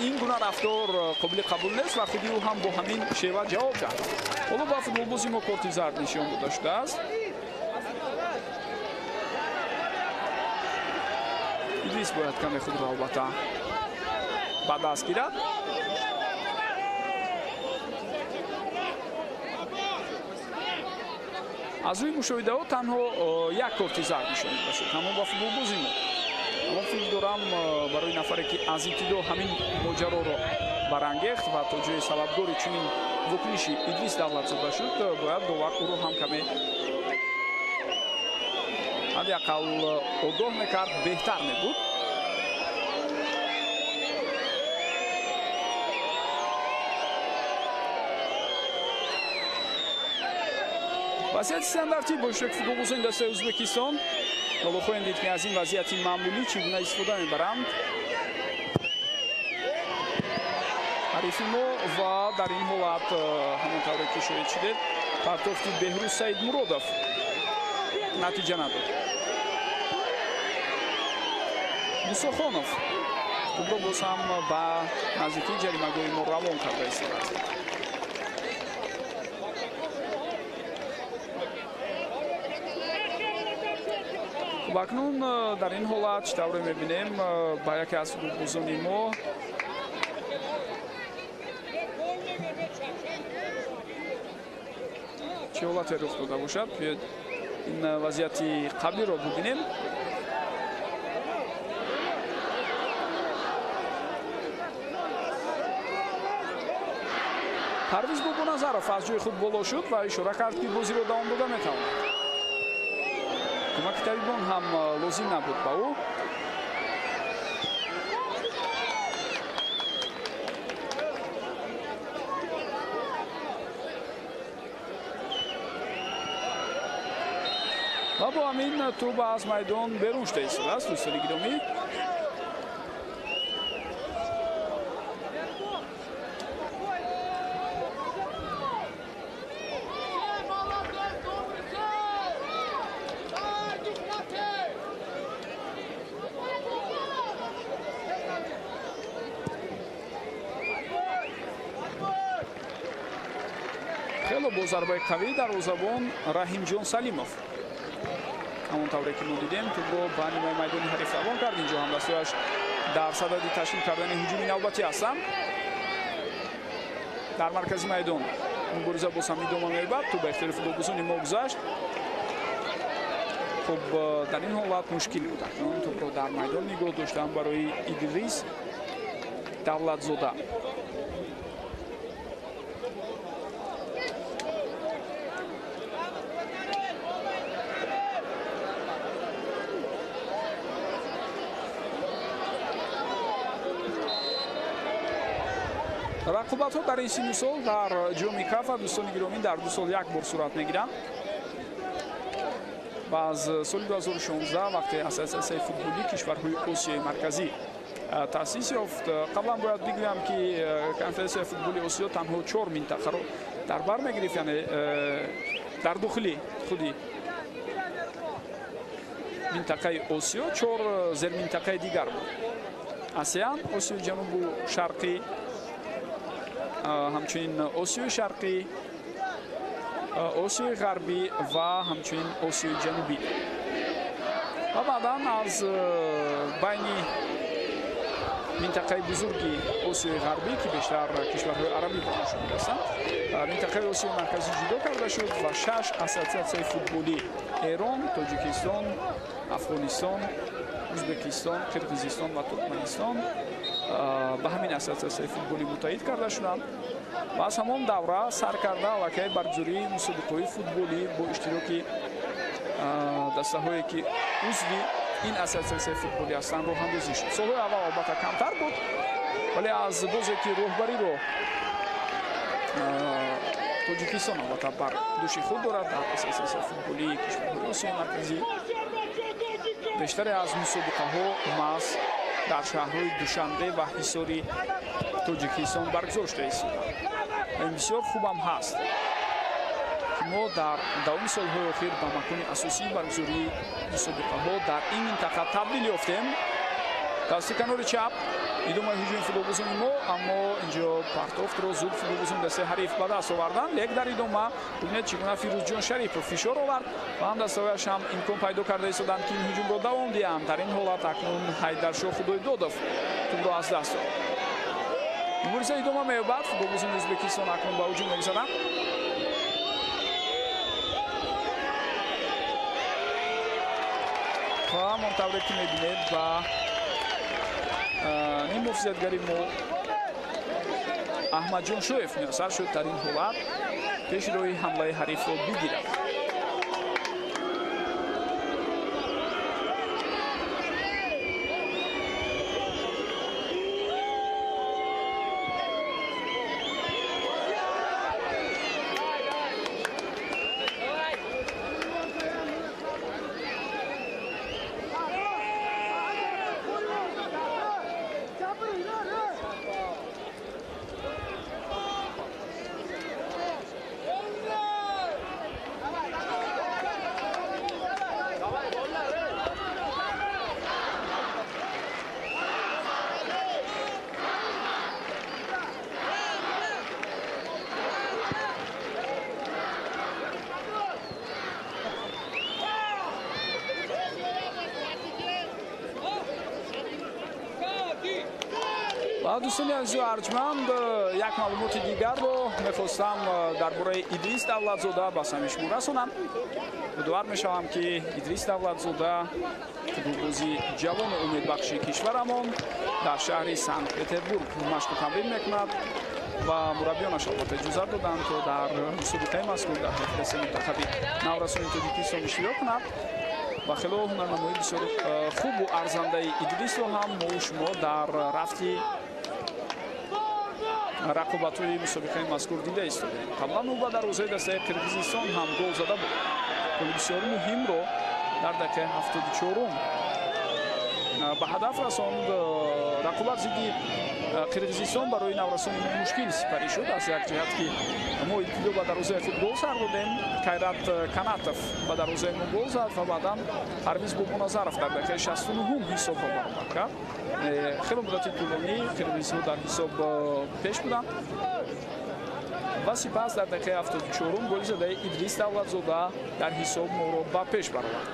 ин гуна рафтор қобили қабул нест ва худи ӯ ҳам бо ҳамин шева ҷавоб дад. ҳоло ба футболбози мо корти зард нишон дода шудааст. Идрис бояд каме худро албатта ба даст гирад. аз рӯи мушоҳидаҳо танҳо як корти зард нишон дода шуд, ҳамон ба футболбози мо. аммо фикр дорам барои нафаре ки аз ибтидо ҳамин моҷароро барангехт ва то ҷои сабабгори чунин вукниши Идрис Давлатзода шуд, бояд довар ӯро ҳам каме ҳадақал огоҳ мекард, беҳтар мебуд. вазъияти стандартӣ бо иштироки футболбозони дастаи ӯзбекистон. ҳоло хоҳем дид ки аз ин вазъияти маъмулӣ чӣ гуна истифода мебаранд ҳарифи мо ва дар ин ҳолат ҳамон тавре ки шоҳид шудед партофти Беҳрӯз Саидмуродов натиҷа надод. Мусохонов тӯбро боз ҳам ба наздикии ҷаримагоҳи мо равон карда истодааст. акнун дар ин ҳолат чӣ тавре мебинем ба яке аз футболбозони мо чӣ ҳолате рух дода бошад. биёед ин вазъияти қаблиро бубинем. Парвиз Бобоназаров аз ҷои худ боло шуд ва ишора кард ки бозиро давом дода метавонад. кӯмаки табибон ҳам лозим набуд ба ӯ. ва бо ҳамин тӯб аз майдон берун шуда истодааст. дӯстони гиромӣ, حالا با ضربه قوی دروازه‌بان رحیمجان سلیمов همونطوری که ما دیدیم توپ رو به نیمه میدان حریف روان کرد. اینجا هم دستش در صدد تشکیل کردن هجوم نوبتی هستند. در مرکز میدان مبارزه با هم ادامه می‌یابد. تو به اختیار فوتبالبازان ما گذشت. خب در این حالت مشکل بود. اون توپ رو در میدان نگاه داشتن برای ادریس دولتزاده. رقابت‌ها در این سن و سال در جام کاف دوستان گرامی در 2 سال یک بار صورت می‌گیرند. و از سال 2016 وقتی اساسیه فوتبالی کشورهای آسیای مرکزی تأسیس یافت. قبلا باید بگویم که کنفرانسیه فوتبالی آسیا تنها 4 منطقه رو در بر می‌گرفت، یعنی در داخلی خودی منطقه آسیا 4 زیر منطقه دیگر بود. آسیان، آسیای جنوب و شرقی، همچنین آسیای شرقی، آسیای غربی و همچنین آسیای جنوبی. و بعدا از بین منطقه بزرگی آسیای غربی که بیشتر کشورهای عربی باشد هستند، منطقه آسیای مرکزی جدا کرده شد و 6 اساسیه فوتبالی ایران، تاجیکستان، افغانستان، ازبکستان، قرقیزستان و ترکمنستان به همین اساسیه فوتبالی متحد کرده شدند. و از همان دوره سرکرده علاقه برگزاری مسابقات فوتبالی با اشتراک دسته‌هایی که عضو این اساسیه فوتبالی هستند راه اندازی شد. سال‌های اول البته کمتر بود، ولی از بازی که راهبری رو تاجیکستان البته بر دوش خود دارد در اساسیه فوتبالی کشورهای آسیای مرکزی، بیشتر از مسابقه‌ها محض در شهرهای دوشنبه و حصاری تاجیکستان برگزار شده است. این بسیار خوب هم هست که ما در دوام سالهای اخیر به مکان اساسی برگزاری مسابقه‌ها در این منطقه تبدیل یافتیم. دست کنار چپ ادامه هجوم فوتبالبازان ما، اما اینجا پرتافت رو زود فوتبالبازان دست حریف به دست آوردن. لیک در ادامه ببینید چگونه فیروزجان شریف رو فشار آورد و هم دستهایش هم امکان پیدا کرده ایستادند که این هجوم رو دوام دهند. در این حالت اکنون حیدرشاه خدای دودوف توپ رو از دست داد. مبارزه ادامه می‌یابد. فوتبالبازان ازبکستان اکنون به هجوم می‌گذارند. و همانطوری که می‌بینید و این مفزدگری ما احمد جان شویف میسر شد در این حالت پیش روی حمله حریف رو بگیرد. دوستان عزیز و ارجمند، یک معلومات دیگر رو میخواستم درباره ادریس دولتزاده به سمع شما رسانم. امیدوار میشوم که ادریس دولتزاده فوتبالبازی جوان امیدبخش کشورمان در شهر سنت پتربورگ مشق و تمرین میکند و مربیانش البته اجازه دادند تا در مسابقه مذکور در فهرست منتخب نورسان تاجیکستان اشتراک کند و خیلی هنرنمایی بسیار خوب و ارزنده ادریس رو هم ما و شما در رفتی رقابت‌های مسابقه مذکور دیده ایستادیم. قبلا او به دروازه دسته قرقیزستان هم گل زده بود. گل بسیار مهم رو در دقیقه 74 به هدف رساند. رقابت ضد قرقیزستان برای نورسان مشکل سپری شد. از یک جهت که ما ابتدا به دروازه خود گل سر دادیم، خیرت کناتف به دروازه ما گل زد و بعدا پرویز بابانظرف در دقیقه 69 حساب را برابر کرد. خیلی مدت طولانی قرقیزها در حساب پیش بودند ва сипас дар дақиқаи 74 голи задаи Идрис Давлатзода дар ҳисоб моро ба пеш баровард.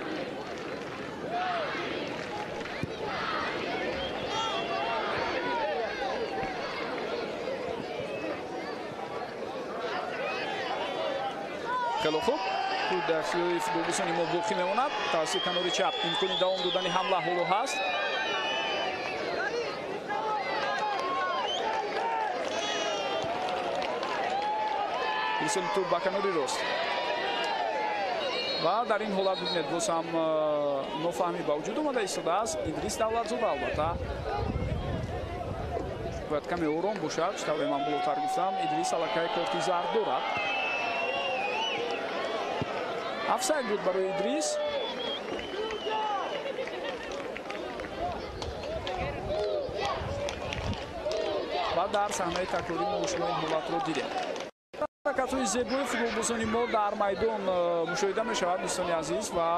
хело хуб дар ихтиёри футболбозони мо боқӣ мемонад. тавассути канори чап имкони давом додани ҳамла ҳоло ҳаст. ирсоли туп ба канори рост ва дар ин ҳолат бибинед боз ҳам нофаҳмӣ ба вуҷуд омада истодааст. Идрис Давлатзода албатта бояд каме ором бошад. тавре ман болотар гуфтам, Идрис аллакай корти зард дорад. офсайд буд барои Идрис. ва дар саҳнаи такрорӣ мо шумо ин ҳолатро дидем. ҳаракатҳои зебои футболбозони мо дар майдон мушоҳида мешавад дӯстони азиз ва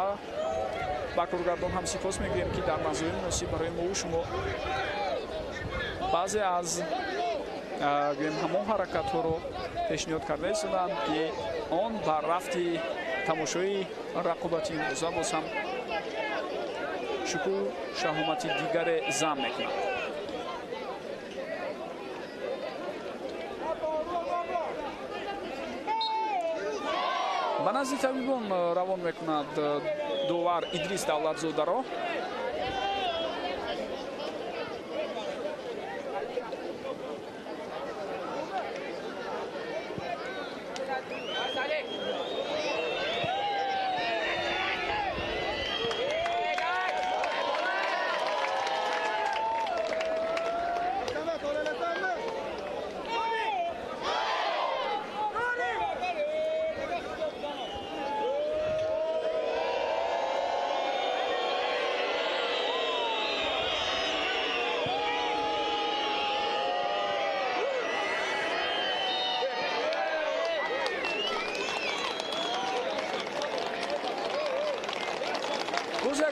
ба коргардон ҳам сипос мегӯем ки дар мазои муносиб барои мову шумо баъзе аз гӯем ҳамон ҳаракатҳоро пешниҳод карда истоданд ки он ба рафти тамошои рақобати имрӯза боз ҳам шукӯҳ шаҳомати дигаре зам мекунад. ба назди табибон равон мекунад довар Идрис Давлатзодаро.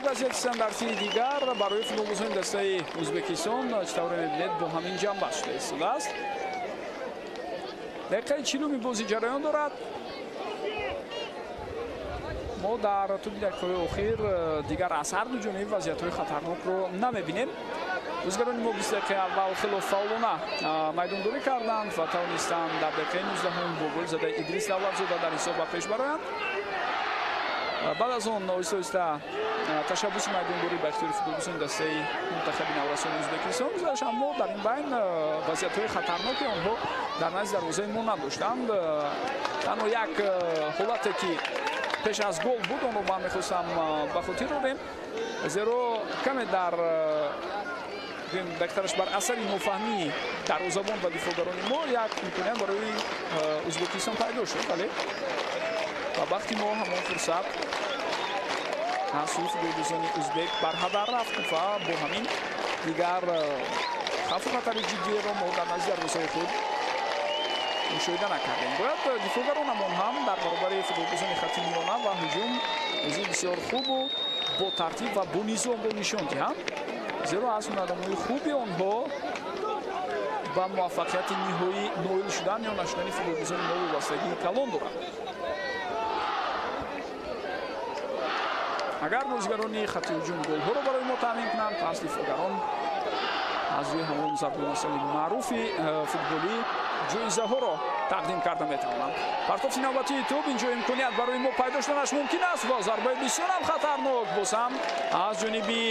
як вазъияти стандартии дигар барои футболбозони дастаи Ӯзбекистон чӣ тавре мебинед бо ҳамин ҷанба шуда истодааст. дақиқаи 40 бозӣ ҷараён дорад. мо дар туби дақиқаҳои охир дигар аз ҳарду ҷониб вазъиятҳои хатарнокро намебинем. бозигарони мо 20 дақиқаи аввал хело фаъолона майдондорӣ карданд ва тавонистанд дар дақиқаи 19 бо гол задаи Идрис Давлатзода дар ҳисоб ба пеш бароянд. баъд аз он оҳиста-оҳиста ташаббуси майдондорӣ ба ихтиёри футболбозони дастаи мунтахаби наврассони Ӯзбекистон гузашт, аммо дар ин байн вазъиятҳои хатарноки онҳо дар назди дарвозаи мо надоштанд. танҳо як ҳолате ки пеш аз гол буд, онро ман мехостам ба хотир орем, зеро каме дар дактараш бар асари нофаҳмии дарвозабон ва дифоъгарони мо як имконият барои Ӯзбекистон пайдо шуд. бале ва вақти мо ҳамон фурсат аз сӯи футболбозони ӯзбек барҳадар рафт ва бо ҳамин дигар хавфу хатари ҷиддиеро мо дар назди дарвозаи худ мушоҳида накардем. бояд дифоъгаронамон ҳам дар баробари футболбозони хатти миёна ва ҳуҷум бозии бисёр хубу бо тартиб ва бо низомро нишон диҳанд, зеро аз ҳунарнамои хуби онҳо ба муваффақияти ниҳоӣ ноил шудан ё нашудани футболбозони мо вобастагии калон дорад. агар бозигарони хатти ҳуҷум голҳоро барои мо таъмин кунанд, пас дифоъгарон аз рӯи ҳамон зарбонасони маъруфи футболӣ ҷоизаҳоро тақдим карда метавонанд. партофти навбатии тӯб инҷо имконият барои мо пайдо шуданаш мумкин аст ва зарбаи бисёрам хатарнок боз ҳам аз ҷониби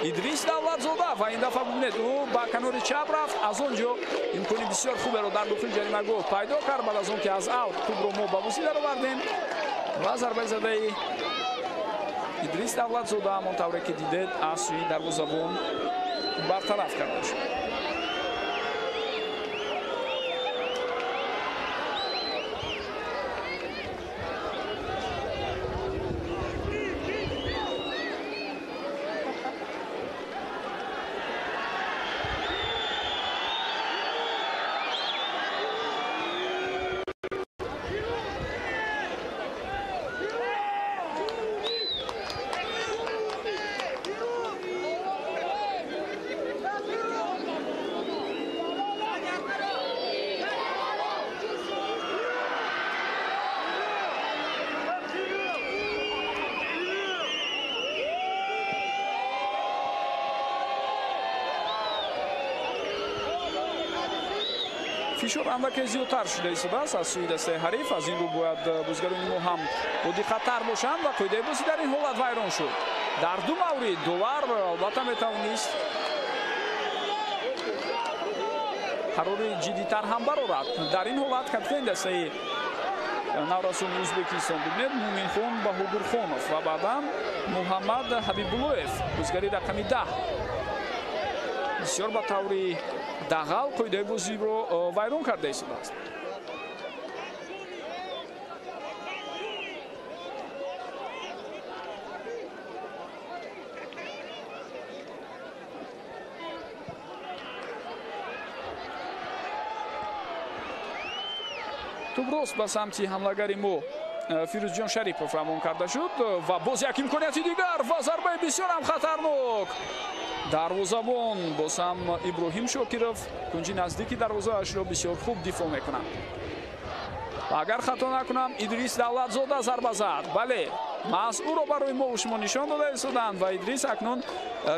Идрис Давлатзода ва ин дафъа бубинед ӯ ба канори чап рафт. аз он ҷо имкони бисёр хуберо дар дохили ҷаримагоҳ пайдо кард. баъд аз он ки аз аут тӯбро мо ба бозӣ даровардем ва зарбаи задаи Идрис Давлатзода ҳамон тавре ки дидед аз сӯи дарвозабон бартараф карда шуд. фишор андаке зиёдтар шуда истодааст аз сӯи дастаи ҳариф. Аз ин рӯ бояд бозигарони мо ҳам бо диққаттар бошанд ва қоидаи бозӣ дар ин ҳолат вайрон шуд. Дар ду маврид доллар албатта метавонист қарори ҷиддитар ҳам барорад. Дар ин ҳолат капитани дастаи наврасони Ӯзбекистон бубинед Муминхон Баҳодурхонов ва баъдан Муҳаммад Ҳабибуллоев бозигари рақами 10 бисёр ба таври дағал қоидаи бозиро вайрон карда истодааст. туброс ба самти ҳамлагари мо Фирӯзҷон Шарипов рамон карда шуд ва боз як имконияти дигар ва зарбаи бисёр ҳам хатарнок. дарвозабон боз ҳам Иброҳим Шокиров кунҷи наздики дарвозаашро бисёр хуб дифоъ мекунад. агар хато накунам Идрис Давлатзода зарба зад. бале маҳз ӯро барои мо шумо нишон дода истоданд ва Идрис акнун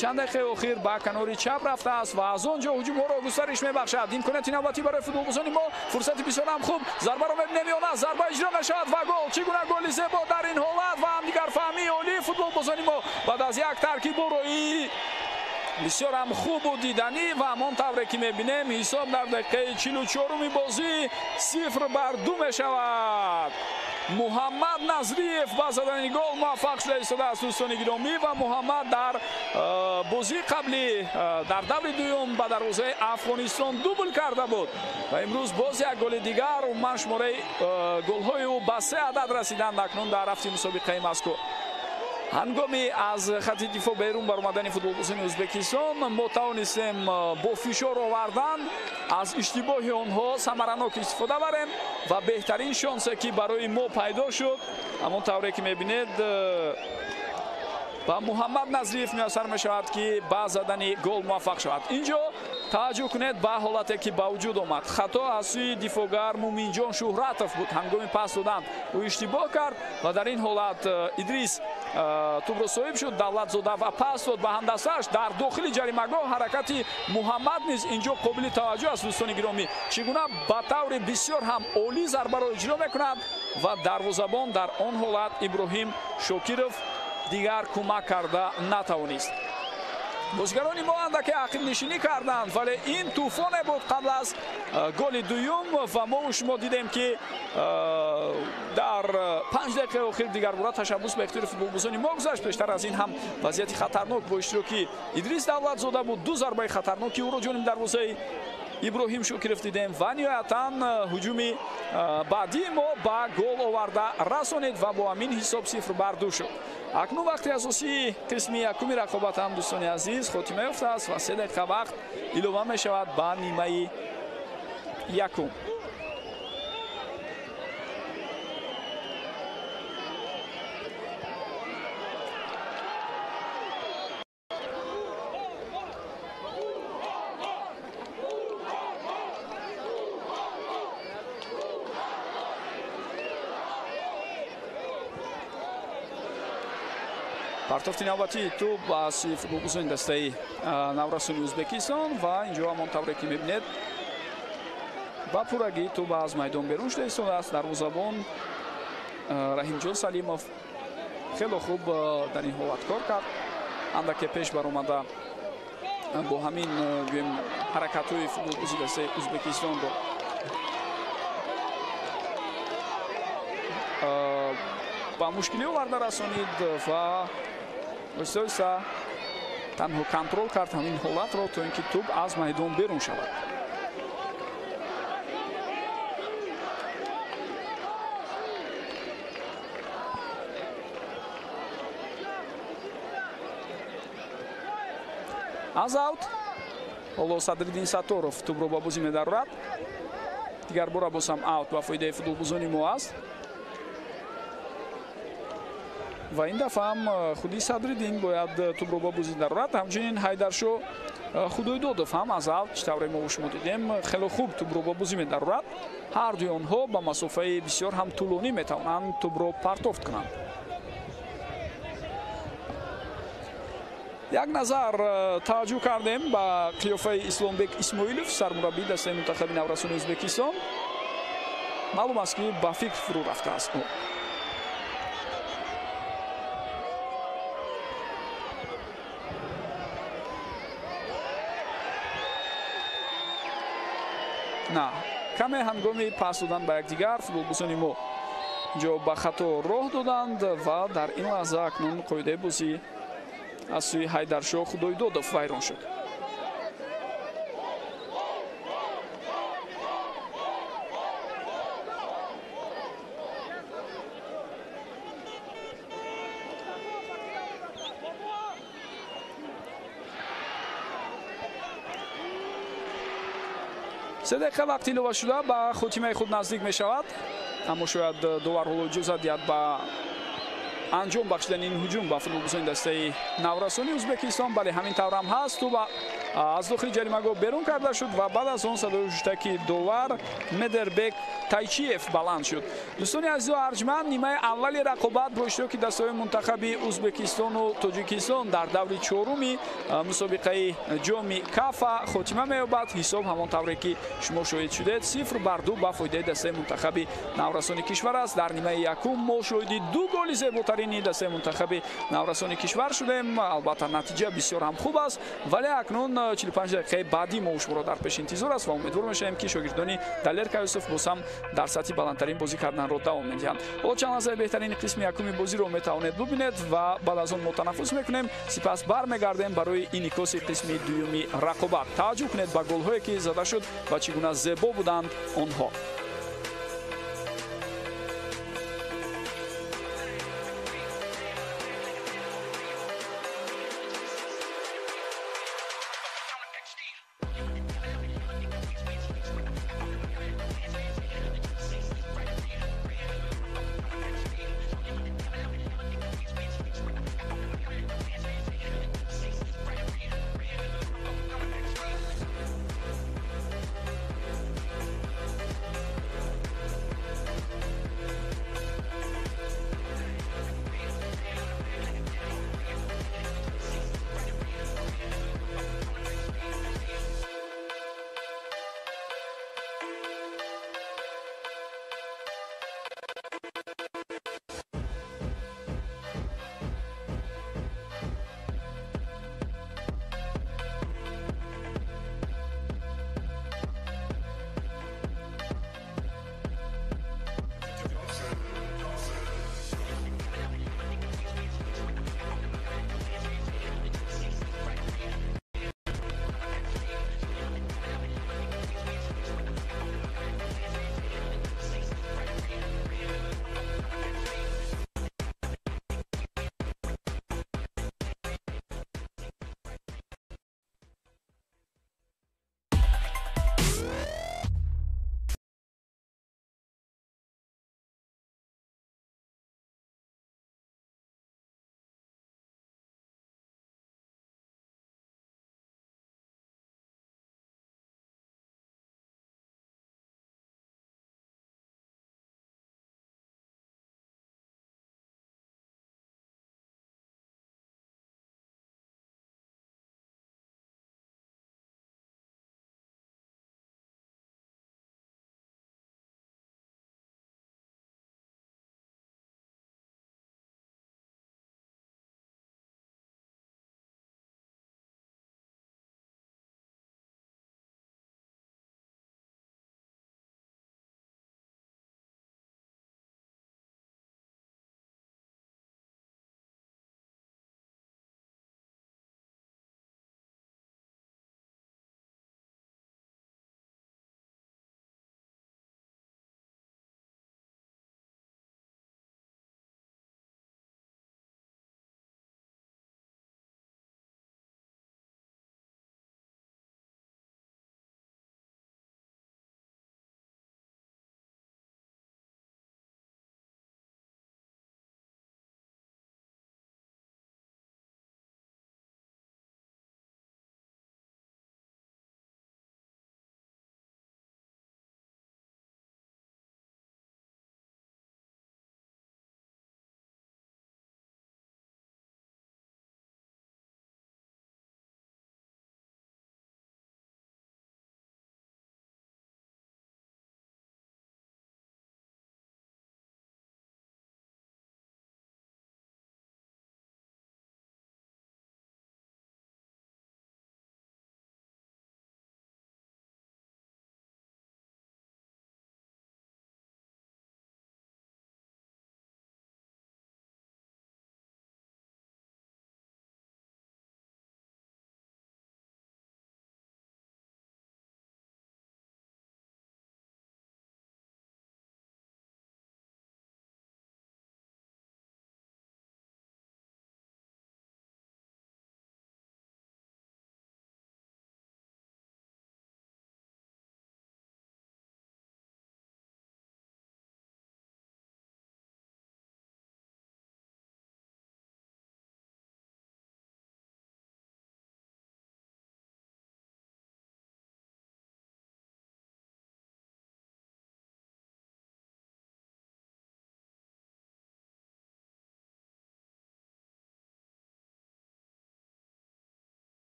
чанд дақиқаи охир ба канори чап рафтааст ва аз он ҷо ҳуҷумҳоро густариш мебахшад. имконияти навбатӣ барои футболбозони мо, фурсати бисёр ҳам хуб, зарбаро мебинем ё на, зарба иҷро мешавад ва гол. чӣ гуна голи зебо дар ин ҳолат ва ҳамдигарфаҳмии олии футболбозони мо баъд аз як таркибу роӣ бисёр ҳам хубу диданӣ ва ҳамон тавре ки мебинем ҳисоб дар дақиқаи 44-уми бозӣ 0-2 мешавад. Муҳаммад Назриев ба задани гол муваффақ шуда истодааст дӯстони гиромӣ ва Муҳаммад дар бозии қаблӣ дар даври дуюм ба дарвозаи Афғонистон дубл карда буд ва имрӯз боз як голи дигар умуман шумораи голҳои ӯ ба 3 адад расиданд акнун дар рафти мусобиқаи мазкур. ҳангоми аз хатти дифоъ берун баромадани футболбозони Ӯзбекистон мо тавонистем бо фишор овардан аз иштибоҳи онҳо самаранок истифода барем ва беҳтарин шонсе ки барои мо пайдо шуд ҳамон тавре ки мебинед ба Муҳаммад Назриев муяссар мешавад ки ба задани гол муваффақ шавад. инҷо таваҷҷӯҳ кунед ба ҳолате ки ба вуҷуд омад. хато аз сӯи дифоъгар Муминҷон Шуҳратов буд. ҳангоми пас додан ӯ иштибоҳ кард ва дар ин ҳолат Идрис тубро соҳиб шуд. Давлатзода ва пас дод ба ҳамдастааш дар дохили ҷаримагоҳ. ҳаракати Муҳаммад низ инҷо қобили таваҷҷӯҳ аст дӯстони гиромӣ. чӣ гуна ба таври бисёр ҳам олӣ зарбаро иҷро мекунад ва дарвозабон дар он ҳолат Иброҳим Шокиров дигар кӯмак карда натавонист. бозигарони мо андаке ақибнишинӣ карданд вале ин тӯфоне буд қабл аз голи дуюм ва мо шумо дидем ки дар 5 дақиқаи охир дигарбора ташаббус ба ихтиёри футболбозони мо гузашт. пештар аз ин ҳам вазъияти хатарнок бо иштироки Идрис Давлатзода буд. ду зарбаи хатарноки ӯро ҷониби дарвозаи Иброҳим Шокиров дидем ва ниҳоятан ҳуҷуми баъдии мо ба гол оварда расонид ва бо ҳамин ҳисоб 0-2 шуд. акнун вақти асосии қисми якуми рақобатам дӯстони азиз хотима ёфтааст ва 3 дақиқа вақт илова мешавад ба нимаи якум. партофти навбатии тӯб аз сӯи футболбозони дастаи наврасони Ӯзбекистон ва инҷо ҳамон тавре ки мебинед ба пуррагӣ тӯб аз майдон берун шуда истодааст. дарвозабон Раҳимҷон Салимов хело хуб дар ин ҳолат кор кард. андаке пеш баромада бо ҳамин гӯем ҳаракатҳои футболбози дастаи Ӯзбекистонро ба мушкилӣ оварда расонид ва оҳиста танҳо контрол кард ҳамин ҳолатро то ин ки тӯб аз майдон берун шавад. аз аут ҳоло Садриддин Сатторов тӯбро ба бозӣ медарорад. дигар бора боз ҳам аут ба фоидаи футболбозони мо аст ва ин дафъа ҳам худи Садриддин бояд тӯбро ба бозӣ дарорад. ҳамчунин Ҳайдаршо Худойдодов ҳам аз авт чӣ тавре мо шумо дидем хело хуб тӯбро ба бозӣ медарорад. ҳар дуи онҳо ба масофаи бисёр ҳам тӯлонӣ метавонанд тӯбро партофт кунанд. як назар таваҷҷӯҳ кардем ба қиёфаи Исломбек Исмоилов, сармураббии дастаи мунтахаби Наврасони Ӯзбекистон. маълум аст ки ба фикр фурӯ рафтааст. на каме ҳангоми пас додан ба якдигар футболбозони мо ҷо ба хато роҳ доданд ва дар ин лаҳза акнун қоидаи бозӣ аз сӯи Ҳайдаршоҳ Худоидодов вайрон шуд. се дақиқа вақти илова шуда ба хотимаи худ наздик мешавад, аммо шояд довар ҳоло иҷозат диҳад ба анҷом бахшидани ин ҳуҷум ба футболбозони дастаи Наврасони Ӯзбекистон. бале ҳамин таврам ҳаст. Тӯба аз дохили ҷаримагоҳ берун карда шуд ва баъд аз он садои ҳуштаки довар Медербек Тайчиев баланд шуд. дӯстони азизу арҷманд, нимаи аввали рақобат бо иштироки дастаҳои мунтахаби Ӯзбекистону Тоҷикистон дар даври чоруми мусобиқаи ҷоми Кафа хотима меёбад. ҳисоб ҳамон тавре ки шумо шоҳид шудед 0-2 ба фоидаи дастаи мунтахаби Наврасони кишвар аст. дар нимаи якум мо шоҳиди ду голи зеботарини дастаи мунтахаби Наврасони кишвар шудем. албатта натиҷа бисёр ҳам хуб аст, вале акнун 45 дақиқаи баъди мо шуморо дар пеш интизор аст ва умедвор мешавем ки шогирдони Далер Каюсов боз ҳам дар сатҳи баландтарин бозӣ карданро давом медиҳанд. ҳоло чанд лаҳзаи беҳтарини қисми якуми бозиро метавонед бубинед ва баъд аз он мо танаффус мекунем. сипас бармегардем барои инъикоси қисми дуюми рақобат. таваҷҷӯҳ кунед ба голҳое ки зада шуд ва чӣ гуна зебо буданд онҳо.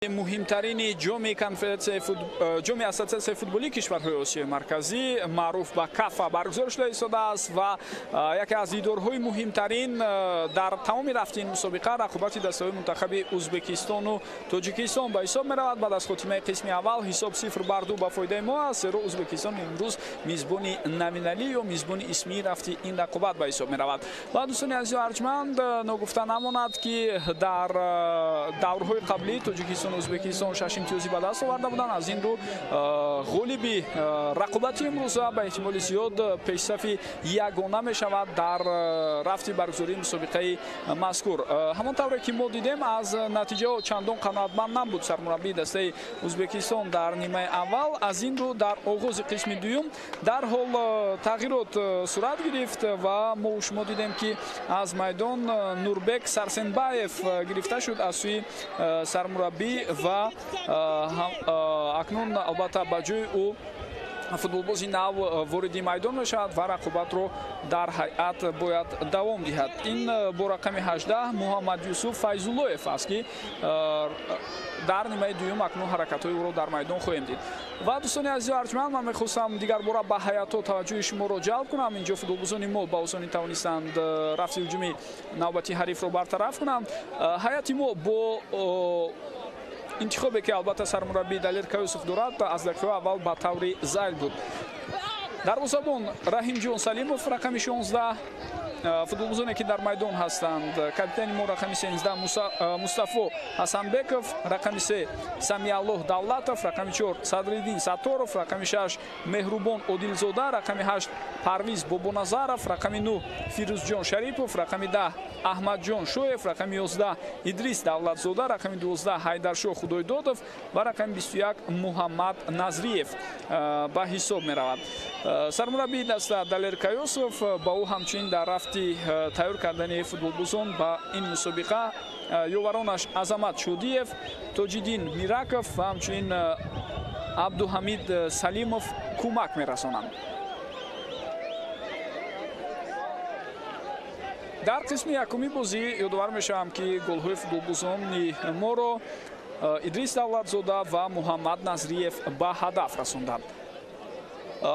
مهمترین جام اساتسیه فوتبالی کشورهای آسیای مرکزی معروف به کافا برگزار شده ایستاده است و یکی از دیدارهای مهمترین در تمام رفتین مسابقه رقابت دسته‌های منتخب ازبکستان و تاجیکستان به حساب می رود. بعد از خاتمه قسم اول حساب 0-2 به فایده ما است. زیرا ازبکستان امروز میزبان نوینالی یا میزبان اسمی رفتی این رقابت به حساب می رود. و دوستان عزیز و ارجمند نگفته نماند که در دورهای قبلی تاجیکستان ازبکستان 6 امتیازی به دست آورده بودند. از این رو غالب رقابت امروز به احتمال زیاد پیشرفت یگانه می شود در رفتی برگزاری مسابقه مذکور. همانطور که ما دیدیم از نتیجه چندان قناعتمند نبود سرمربی دسته ازبکستان در نیمه اول. از این رو در آغاز قسم دوم در حال تغییرات صورت گرفت و ما شما دیدیم که از میدان نوربک سارسنبایف گرفته شد از سوی سرمربی و اکنون البته با جای او فوتبالبازی نو وارد میدان میشود و رقابت رو در هیئت باید دوام دهد. این با رقم 18 محمد یوسف فیض‌الله‌یف است که در نیمه دوم اکنون حرکت‌های او را در میدان خواهیم دید. و دوستان عزیز و ارجمند من می‌خواستم دیگر بار به هیئت و توجه شما را جلب کنم. اینجا فوتبالبازان ما با آسانی توانستند رفت هجومی نوبتی حریف را برطرف کنند. هیئت ما با انتخابی که البته سرمربی دلیر کایوسف دارد از دقیقه اول به طور زیل بود. دروازه‌بان رحیم جان سلیموف رقم 16 فوتبالبازانی که در میدان هستند کاپیتان ما رقم 13 مصطفی حسنبکов رقم 3 سمیالله دولتов رقم 4 صدرالدین ستارов رقم 6 مهربان عادلزاده رقم 8 پرویز بابانظرов رقم 9 فیروزجان شریپов رقم 10 احمدجان شویف رقم 11 ادریس دولتزاده رقم 12 حیدرشاه خدایدادov و رقم 21 محمد نظریف به حساب می رود. سرمربی دسته دلیر کایوسف با او همچنین در رفتی تیار کردن فوتبالبازان با این مسابقه یاورانش عظمت شودیف، تاج‌الدین میرکov و همچنین عبدالحمید سلیموف کمک می‌رسانند. در قسم یکمی بازی یادآور میشم که گل‌های فوتبالبازان ما را ادریس دولتزاده و محمد نظریف به هدف رساندند.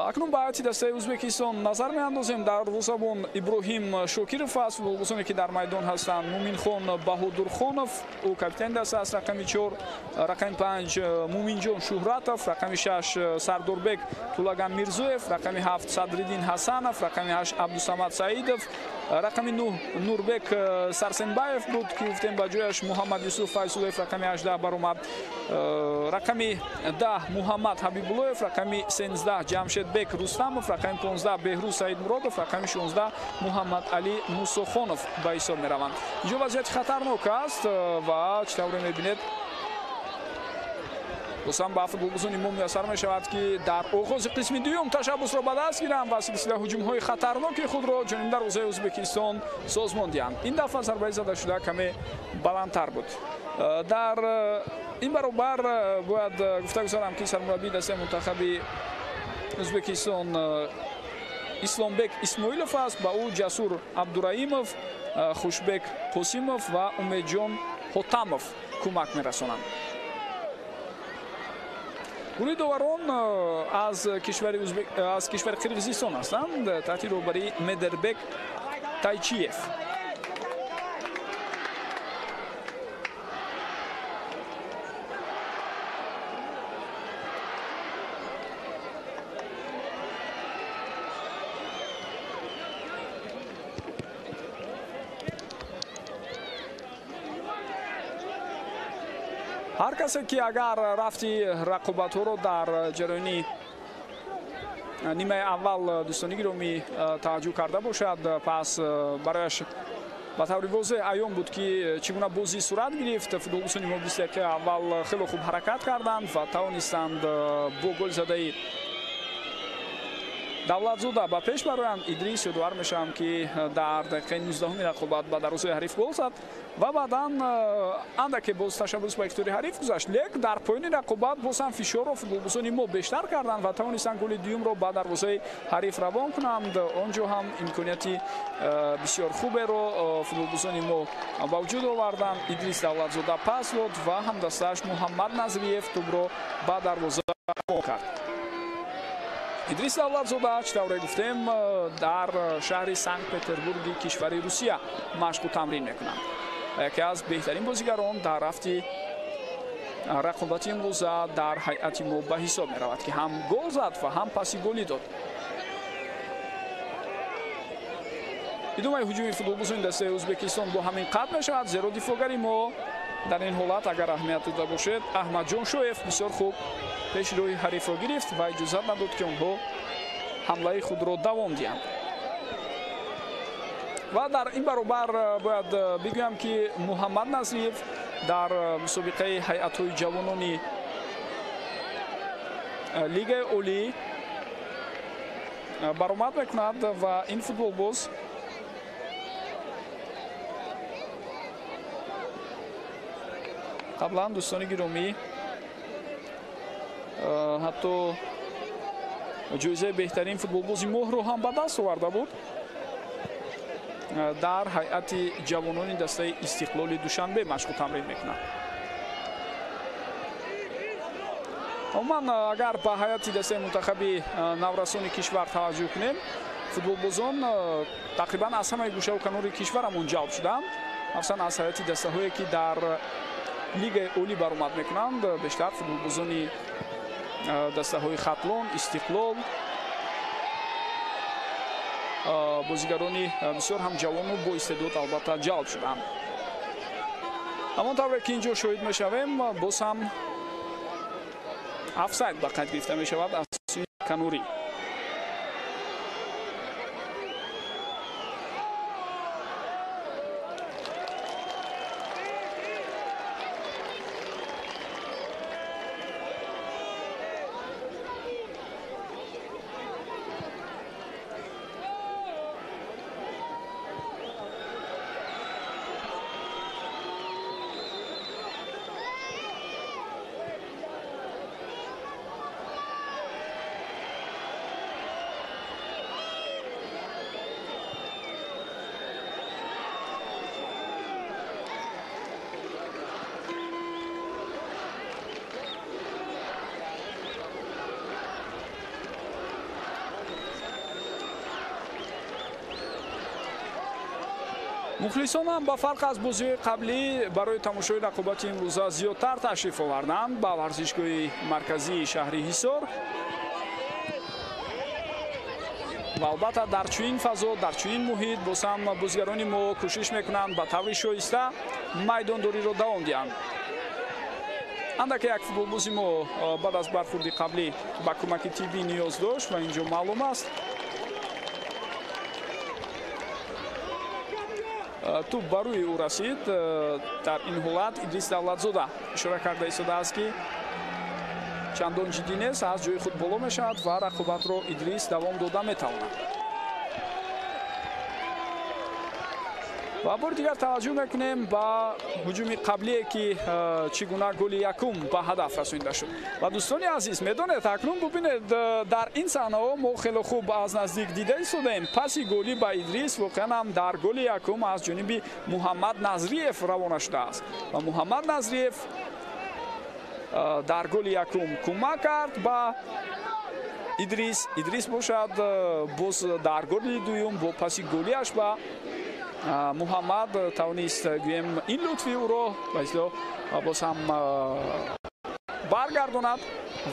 اکنون به هیئت دسته ازبکستان نظر می‌اندازیم. در دروازه‌بان ابراهیم شاکرов است. فوتبالبازانی که در میدان هستند مومینخان بهادرخانov او کاپیتان دسته است رقم 4 رقم 5 مومینجان شهرتов رقم 6 سرداربек طولگان میرزویف رقم 7 صدرالدین حسنов رقم 8 عبدالصمد سعیدov رقم 9 نوربک سارسنبایف بود که گفتیم با جایش محمد یوسف فیض‌الله‌یف رقم 18 برآمد. رقم 10 محمد حبیب‌الله‌یف رقم 13 جمشیدبek رستمov رقم 15 بهروز سعید مرادov رقم 16 محمد علی موسیخانov به حساب می‌روند. اینجا وضعیت خطرناک است و چطور می‌بینید دوستان با فوتبالبازان ما میسر می شود که در آغاز قسم دوم تشبث را به دست گیرند و سلسله هجوم‌های خطرناک خود را جانب دروازه ازبکستان سازمان دهند. این دفعه ضربه زده شده کمی بلندتر بود. در این برابر باید گفته گذارم که سرمربی دسته منتخب ازبکستان اسلامبek اسماعیلov است. با او جسور عبدالرحیمov خوشبک قاسیمov و امیدجان حاتمov کمک می‌رسانند. گروه داوران از کشور قرقیزستان هستند تحت رهبری مدربek تایچیف. هر کسی که اگر رفتی رقابت‌ها رو در جریان نیمه اول دوستان گرامی توجه کرده باشد پس برایش به طور واضح عیان بود که چگونه بازی صورت گرفت. فوتبالبازان ما 20 دقیقه اول خیلی خوب حرکت کردند و توانستند با گل زده давлатзода ба пеш бароянд. Идрис ёдовар мешавам ки дар дақиқаи 19 рақобат ба дарвозаи ҳариф гол зад ва баъдан андаке боз ташаббус ба иқтиёри ҳариф гузашт. Лек дар поёни рақобат боз ҳам фишорро футболбозони мо бештар карданд ва тавонистанд голи дуюмро ба дарвозаи ҳариф равон кунанд. онҷо ҳам имконияти бисёр хуберо футболбозони мо ба вуҷуд оварданд. Идрис давлатзода пас дод ва ҳамдастааш Муҳаммад Назриев тӯбро ба дарвоза равон кард. идрис давлатзода чӣ тавре гуфтем дар шаҳри Санкт-Петербурги кишвари Русия машқу тамрин мекунанд. яке аз беҳтарин бозигарон дар рафти рақобати имрӯза дар ҳайати мо ба ҳисоб меравад ки ҳам гол зад ва ҳам паси голӣ дод. идомаи ҳуҷуми футболбозони дастаи Ӯзбекистон бо ҳамин қад мешавад, зеро дифоъгари мо дар ин ҳолат агар аҳамият дода бошед Аҳмадҷон Шоев бисёр хуб пеши роҳи ҳарифро гирифт ва иҷозат надод ки онҳо ҳамлаи худро давом диҳанд. ва дар ин баробар бояд бигӯям ки Муҳаммад Назриев дар мусобиқаи ҳайатҳои ҷавонони лигаи олӣ баромад мекунад ва ин футболбоз қаблан дӯстони гиромӣ ҳатто ҷоизаи беҳтарин футболбози моҳро ҳам ба даст оварда буд дар ҳайати ҷавонони дастаи Истиқлоли Душанбе машқу тамрин мекунад. умуман агар ба ҳайати дастаи мунтахаби наврасони кишвар таваҷҷӯҳ кунем, футболбозон тақрибан аз ҳамаи гӯшаву канори кишварамон ҷалб шуданд, махсусан аз ҳайати дастаҳое ки дар лигаи олӣ баромад мекунанд. бештар футболбозони дастаҳои Хатлон, Истиқлол, бозигарони бисёр ҳам ҷавону бо истеъдод албатта ҷалб шуданд. ҳамон тавре ки инҷо шоҳид мешавем, боз ҳам офсайд ба қайд гирифта мешавад аз сӯи канурӣ. мухлисон ҳам ба фарқ аз бозиҳои қаблӣ барои тамошои рақобати имрӯза зиёдтар ташриф оварданд ба варзишгоҳи марказии шаҳри Ҳисор. ва албатта дар чунин фазо, дар чунин муҳит боз ҳам бозигарони мо кӯшиш мекунанд ба таври шоиста майдондориро давом диҳанд. андаке як футболбози мо баъд аз бархурди қаблӣ ба кӯмаки тиббӣ ниёз дошт ва инҷо маълум аст тӯб ба рӯи ӯ расид. дар ин ҳолат идрис давлатзода ишора карда истодааст ки чандон ҷиддӣ нест, аз ҷои худ боло мешавад ва рақобатро идрис давом дода метавонад. ва бори дигар таваҷҷӯҳ мекунем ба ҳуҷуми қаблие ки чӣ гуна голи якум ба ҳадаф расонида шуд. ва дӯстони азиз, медонед акнун бубинед дар ин саҳнаҳо мо хеле хуб аз наздик дида истодем. паси голӣ ба идрис воқеан ҳам дар голи якум аз ҷониби Муҳаммад Назриев равона шудааст ва Муҳаммад Назриев дар голи якум кӯмак кард ба идрис. идрис бошад боз дар голи дуюм бо паси голиаш ба Муҳаммад тавонист гӯем ин лутфи ӯро боз ҳам баргардонад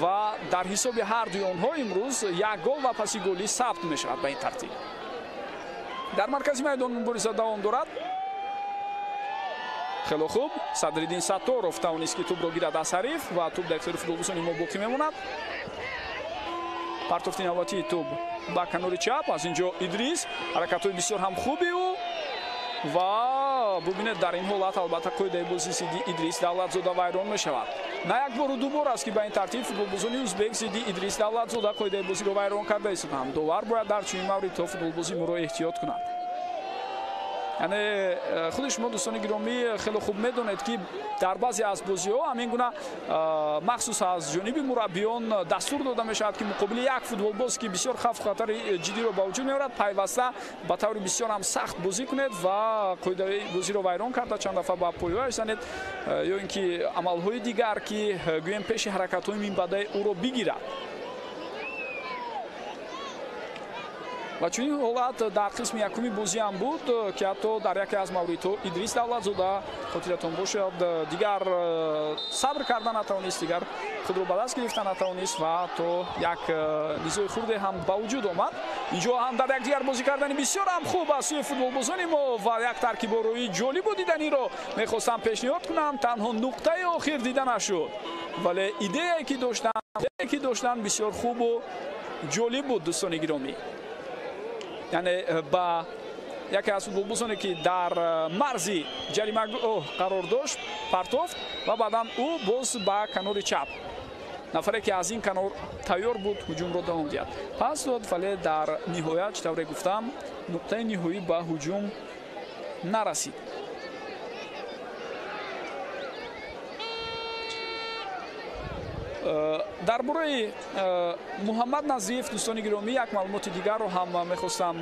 ва дар ҳисоби ҳардуи онҳо имрӯз як гол ва паси голӣ сабт мешавад ба ин тартиб. дар маркази майдон мубориза давом дорад. хеле хуб Садриддин Сатторов тавонист ки тӯбро гирад аз ҳариф ва тӯб дар ихтиёри футболбозони мо боқӣ мемонад. партофти навбатии тӯб ба канори чап, аз инҷо идрис ҳаракатҳои бисёр ҳам хуби ӯ ва бубинед дар ин ҳолат албатта қоидаи бозии идрис давлатзода вайрон мешавад. на як бору дубор аст ки ба ин тартиб футболбозони узбек зидди Идрис Давлатзода қоидаи бозиро вайрон карда истоданд. Довар бояд дар чунин маврид то футболбози муро эҳтиёт кунад. яъне худи шумо дӯстони гиромӣ хеле хуб медонед ки дар баъзе аз бозиҳо ҳамин гуна махсус аз ҷониби мураббиён дастур дода мешавад ки муқобили як футболбоз ки бисёр хавф хатари ҷиддиро ба вуҷуд меорад пайваста ба таври бисёр ҳам сахт бозӣ кунед ва қоидаи бозиро вайрон карда чанд дафъа ба поёяш занед ё ин ки амалҳои дигар ки гӯем пеши ҳаракатҳои минбаъдаи ӯро бигирад. ва чунин ҳолат дар қисми якуми бозӣ ҳам буд ки ҳатто дар яке аз мавридҳо Идрис Давлатзода хотиратон бошад дигар сабр карда натавонист, дигар худро ба даст гирифта натавонист ва ҳатто як низои хурде ҳам ба вуҷуд омад. инҷо ҳам дар якдигар бозӣ кардани бисёр ҳам хуб аз сӯи футболбозони мо ва як таркиборои ҷолибу диданиро мехостам пешниҳод кунам. танҳо нуқтаи охир дида нашуд, вале идеяе ки доштанд бисёр хубу ҷолиб буд дӯстони гиромӣ. яъне ба яке аз футболбозоне ки дар марзи ҷаримагоҳ қарор дошт партофт ва баъдан ӯ боз ба канори чап нафаре ки аз ин канор тайёр буд ҳуҷумро давом диҳад пас дод, вале дар ниҳоят чӣ тавре гуфтам нуқтаи ниҳоӣ ба ҳуҷум нарасид. дар бораи Муҳаммад Назиев дӯстони гиромӣ як маълумоти дигарро ҳам мехостам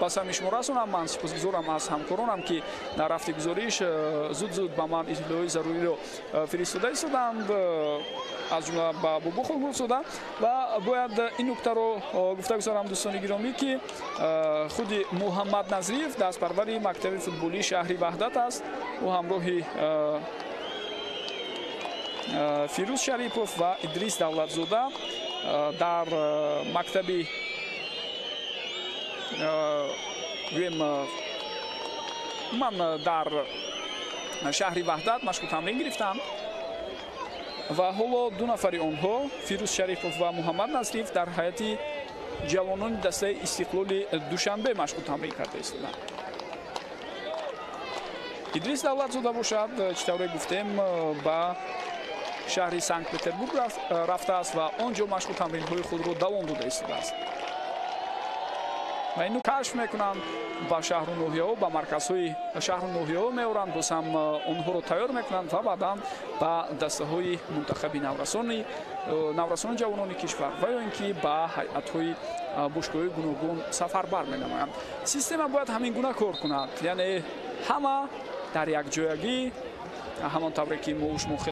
ба сами шумо расонам. ман сипосгузорам аз ҳамкоронам ки дар рафти гузориш зуд ба ман иттилоъи заруриро фиристода истоданд, аз ҷумла ба Бобо Холмурзода. ва бояд ин нуктаро гуфта гузорам дӯстони гиромӣ ки худи Муҳаммад Назиев дастпарвари мактаби футболии шаҳри Ваҳдат аст. ӯ ҳамроҳи Фирӯз Шарипов ва Идрис Давлатзода дар мактаби ман дар шаҳри Ваҳдат машқу тамрин гирифтам ва ҳоло ду нафари онҳо Фирӯз Шарипов ва Муҳаммад Назиев дар ҳайати ҷавонони дастаи Истиқлоли Душанбе машқу тамрин карда истоданд. Идрис Давлатзода бошад, чӣ тавре гуфтем, ба шаҳри Санкт-Петербург рафтааст ва он ҷо машқу тамринҳои худро давом дода истодааст. ва ину кашф мекунанд ба шаҳру ноҳияҳо, ба марказҳои шаҳру ноҳияҳо меоранд, боз ҳам онҳоро тайёр мекунанд ва баъдан ба дастаҳои мунтахаби наврасони ҷавонони кишвар ва ё ин ки ба ҳайатҳои бошгоҳҳои гуногун сафарбар менамоянд. Система бояд ҳамин гуна кор кунад, яъне ҳама дар якҷоягӣ, ҳамон тавре ки мо шумо хеле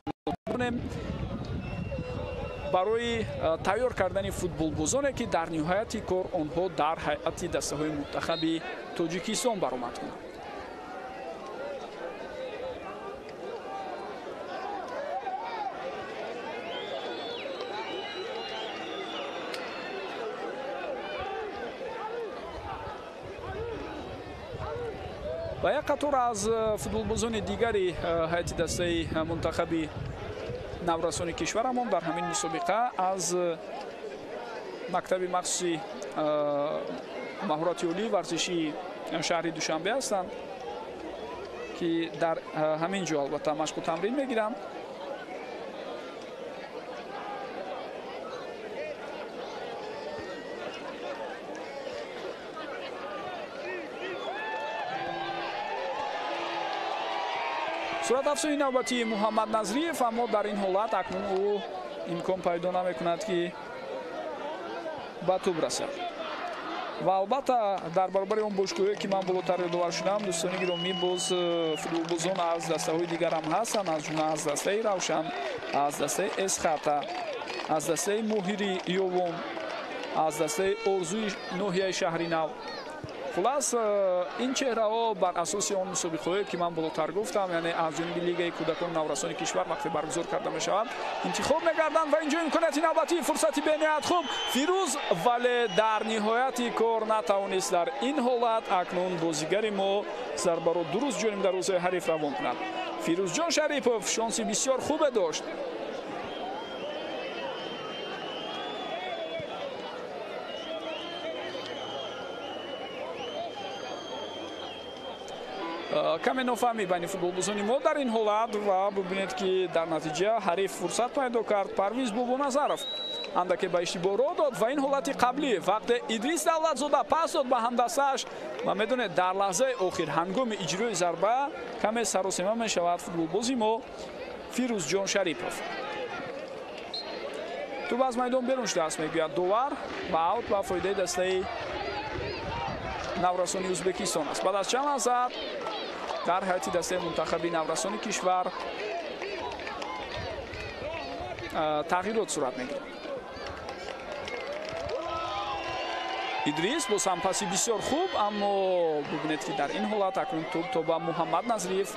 барои тайёр кардани футболбозоне ки дар ниҳояти кор онҳо дар ҳайати дастаҳои мунтахаби Тоҷикистон баромад кунанд. ва як қатор аз футболбозони дигари ҳайати дастаи мунтахаби наврасони кишварамон дар ҳамин мусобиқа аз мактаби махсуси маҳорати олии варзиши шаҳри Душанбе ҳастанд ки дар ҳамин ҷо албатта машқу тамрин мегиранд. сурataфзои навбати Муҳаммад Назиев, аммо дар ин ҳолат акнун ӯ имкон пайдо намекунад ки ба тӯб расад. ва албатта дар баробари он бошгоҳие ки ман болотар ёдовар шудам, дӯстони гиромӣ боз футболбозон аз дастаҳои дигар ҳам ҳастанд, аз ҷумла аз дастаи Равшан, аз дастаи Эсхата, аз дастаи Моҳири Ёвон, аз дастаи Орзуи ноҳияи Шаҳри Нав. хулас ин чеҳраҳо бар асоси он мусобиқаҳое ки ман болотар гуфтам, яъне аз ҷониби Лигаи кӯдакони наврасони кишвар вақте баргузор карда мешавад, интихоб мегарданд ва инҷо имконияти навбатӣ фурсати бениҳоят хуб Фирӯз, вале дар ниҳояти кор натавонист дар ин ҳолат акнун бозигари мо зарбаро дуруст ҷониб дарвозаи ҳариф равон кунад. Фирӯзҷон Шарипов шонси бисёр хубе дошт. каме нофаҳмӣ байни футболбозони мо дар ин ҳолат ва бубинед ки дар натиҷа ҳариф фурсат пайдо кард. Парвиз Бобоназаров андаке ба иштибоҳ роҳ дод ва ин ҳолати қаблӣ вақте Идрис Давлатзода пас дод ба ҳамдастааш ва медонед дар лаҳзаи охир ҳангоми иҷрои зарба каме саросима мешавад футболбози мо Фирӯзҷон Шарипов. тӯб аз майдон берун шуда аст мегӯяд довар ва аут ба фоидаи дастаи наврасони ӯзбекистон аст. баъд аз чанд лаҳза дар ҳайати дастаи мунтахаби наврасони кишвар тағйирот сурат мегирад. Идрис бо сампаси бисёр хуб, аммо бубинед ки дар ин ҳолат акнун тӯб то ба Муҳаммад Назриев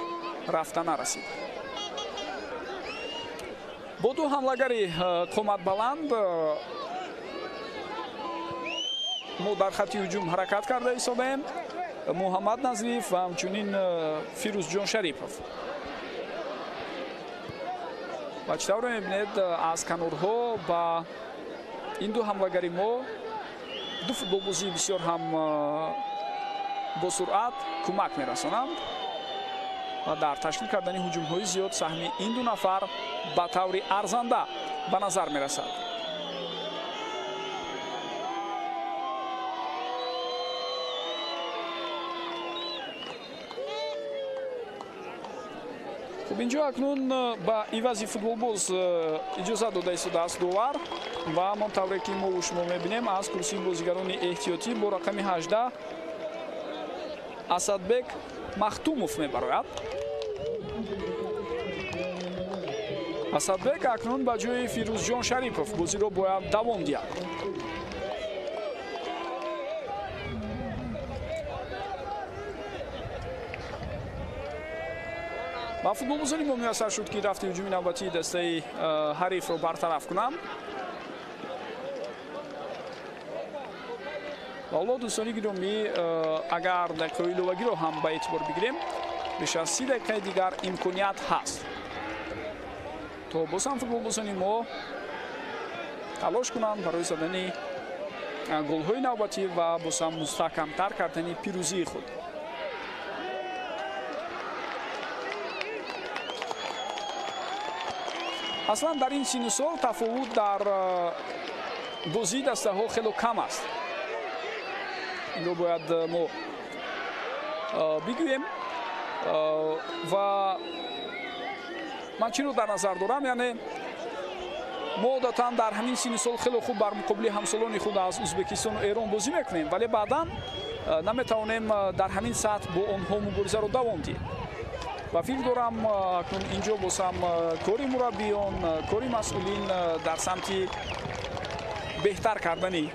рафта нарасид. бо ду ҳамлагари қоматбаланд мо дар хатти ҳуҷум ҳаракат карда истодем. Муҳаммад Назриев ва ҳамчунин Фирӯзҷон Шарипов. ва чӣ тавре мебинед аз канорҳо ба ин ду ҳамлагари мо ду футболбози бисёр ҳам бо суръат кӯмак мерасонанд ва дар ташкил кардани ҳуҷумҳои зиёд саҳми ин ду нафар ба таври арзанда ба назар мерасад. хуб инҷо акнун ба ивази футболбоз иҷозат дода истодааст довар ва ҳамон тавре ки мо шумо мебинем аз курсии бозигарони эҳтиётӣ бо рақами 18 Асадбек Махтумов мебарояд. Асадбек акнун ба ҷои Фирӯзҷон Шарипов бозиро бояд давом диҳад. ва футболбозони мо муяссар шуд ки рафти ҳуҷуми навбатии дастаи ҳарифро бартараф кунам. ва ҳоло дӯстони гиромӣ агар дақиқаҳои иловагиро ҳам ба эътибор бигирем беш аз 30 дақиқаи дигар имконият ҳаст то боз ҳам футболбозони мо талош кунанд барои задани голҳои навбатӣ ва боз ҳам мустаҳкамтар кардани пирӯзии худ. аслан дар ин сину сол тафовут дар бозии дастаҳо хело кам аст. инро бояд мо бигӯем ва ман чиро дар назар дорам, яъне мо одатан дар ҳамин сини сол хело хуб бар муқобили ҳамсолони худ аз Ӯзбекистону Эрон бозӣ мекунем, вале баъдан наметавонем дар ҳамин сатҳ бо онҳо муборизаро давом диҳем. ва фикр дорам акнун инҷо боз ҳам кори мураббиён, кори масъулин дар самти беҳтар кардани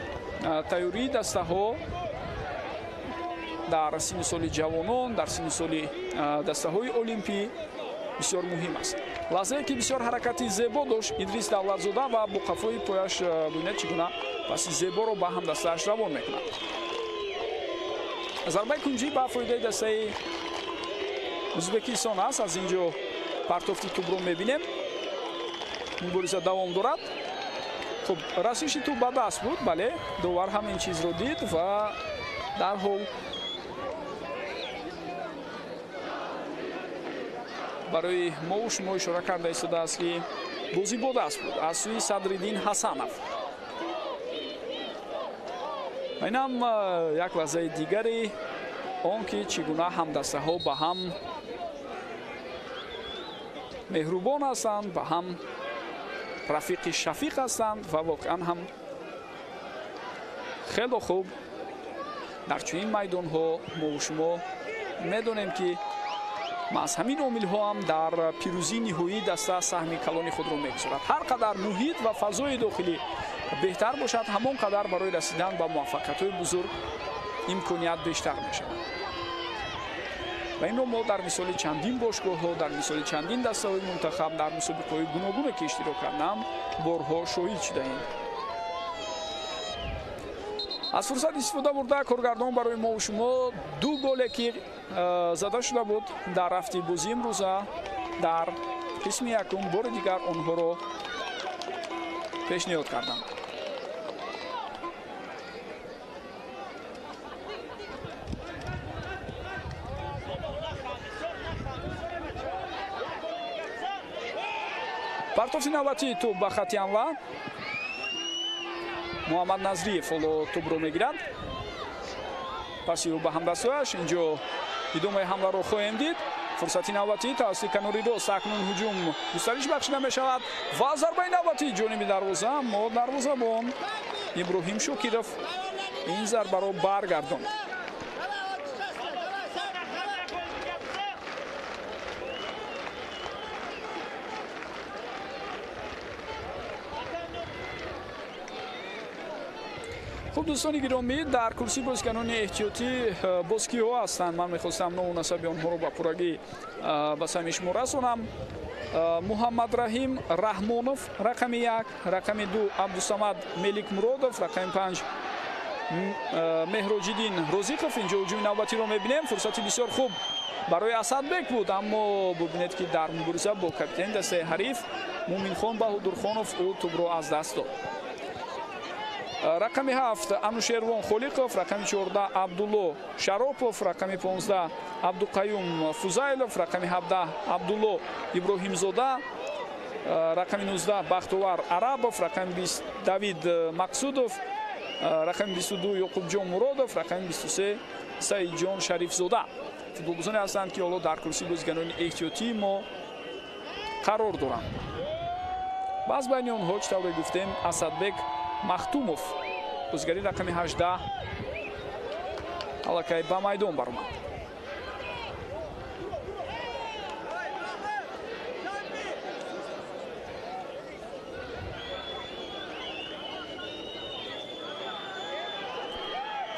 тайёрии дастаҳо дар синни соли ҷавонон, дар синни соли дастаҳои олимпӣ бисёр муҳим аст. лаҳзае ки бисёр ҳаракати зебо дошт Идрис Давлатзода ва бо қафои пояш бинед чӣ гуна паси зеборо ба ҳамдастааш равон мекунад. зарбаи кунҷӣ ба фоидаи дастаи Ӯзбекистон аст. аз инҷо партофти тӯбро мебинем. мубориза давом дорад. хуб, расиши тӯб ба даст буд, бале, довар ҳамин чизро дид ва дарҳол барои мо шумо ишора карда истодааст ки бозӣ бо даст буд аз сӯи Садриддин Ҳасанов. инам як лаҳзаи дигари он ки чӣ гуна ҳамдастаҳо ба ҳам меҳрубон ҳастанд, ба ҳам рафиқи шафиқ ҳастанд ва воқеан ҳам хело хуб дар чунин майдонҳо мо шумо медонем ки маъз ҳамин омилҳо ҳам дар пирӯзии ниҳоии даста саҳми калони худро мегузорад. ҳар қадар муҳит ва фазои дохилӣ беҳтар бошад, ҳамон қадар барои расидан ба муваффақиятҳои бузург имконият бештар мешавад. ва инро мо дар мисоли чандин бошгоҳҳо, дар мисоли чандин дастаҳои мунтахаб, дар мусобиқаҳои гуногуне ки иштирок кардам борҳо шоҳид шудаем. аз фурсат истифода бурда коргардон барои мо шумо ду голе ки зада шуда буд дар рафти бозии имрӯза дар қисми якум бори дигар онҳоро пешниҳод кардам. партофи навбати тӯб ба хати ҳамла. муҳаммад назриев ҳоло тӯбро мегирад. паси ӯ ба ҳамдастояш. инҷо идомаи ҳамларо хоҳем дид. фурсати навбатӣ тавассути канори рост акнун ҳуҷум густариш бахшида мешавад ва зарбаи навбатӣ ҷониби дарвоза. аммо дарвозабон иброҳим шокиров ин зарбаро баргардонд. خب دوستان گرامی در کرسی بازیکنان احتیاطی باز کیها هستند؟ من میخواستم نام و نسب آنها رو با پرگی به سعی میشمار رسانم. محمد رحیم رحمانوف رقم 1، رقم 2 عبدالصمد ملیک مرادوف، رقم 5 مهراجدین روزیقوف. اینجا هجوم نوبتی رو میبینیم. فرصتی بسیار خوب برای اسدبک بود، اما ببینید که در مبارزه با کاپیتان دسته حریف مومینخان بهادرخانوف او توپ رو از دست داد. رقم 7 انوشیروان خلیقوف، رقم 14 عبدالله شراپوف، رقم 15 عبدالقیوم فوزایلوف، رقم 17 عبدالله ابراهیم زاده، رقم 19 بختوار عربوف، رقم 20 داوید مقصودوف، رقم 22 یعقوب جان مرادوف، رقم 23 سعید جان شریف زاده. فوتبالبازانی هستند که حالا در کرسی بازیکنان احتیاطی ما قرار دارند. باز بین آنها چطور گفتیم اسدبک مختوموف بازیگری رقم 18 аллакай ба майдон баромад.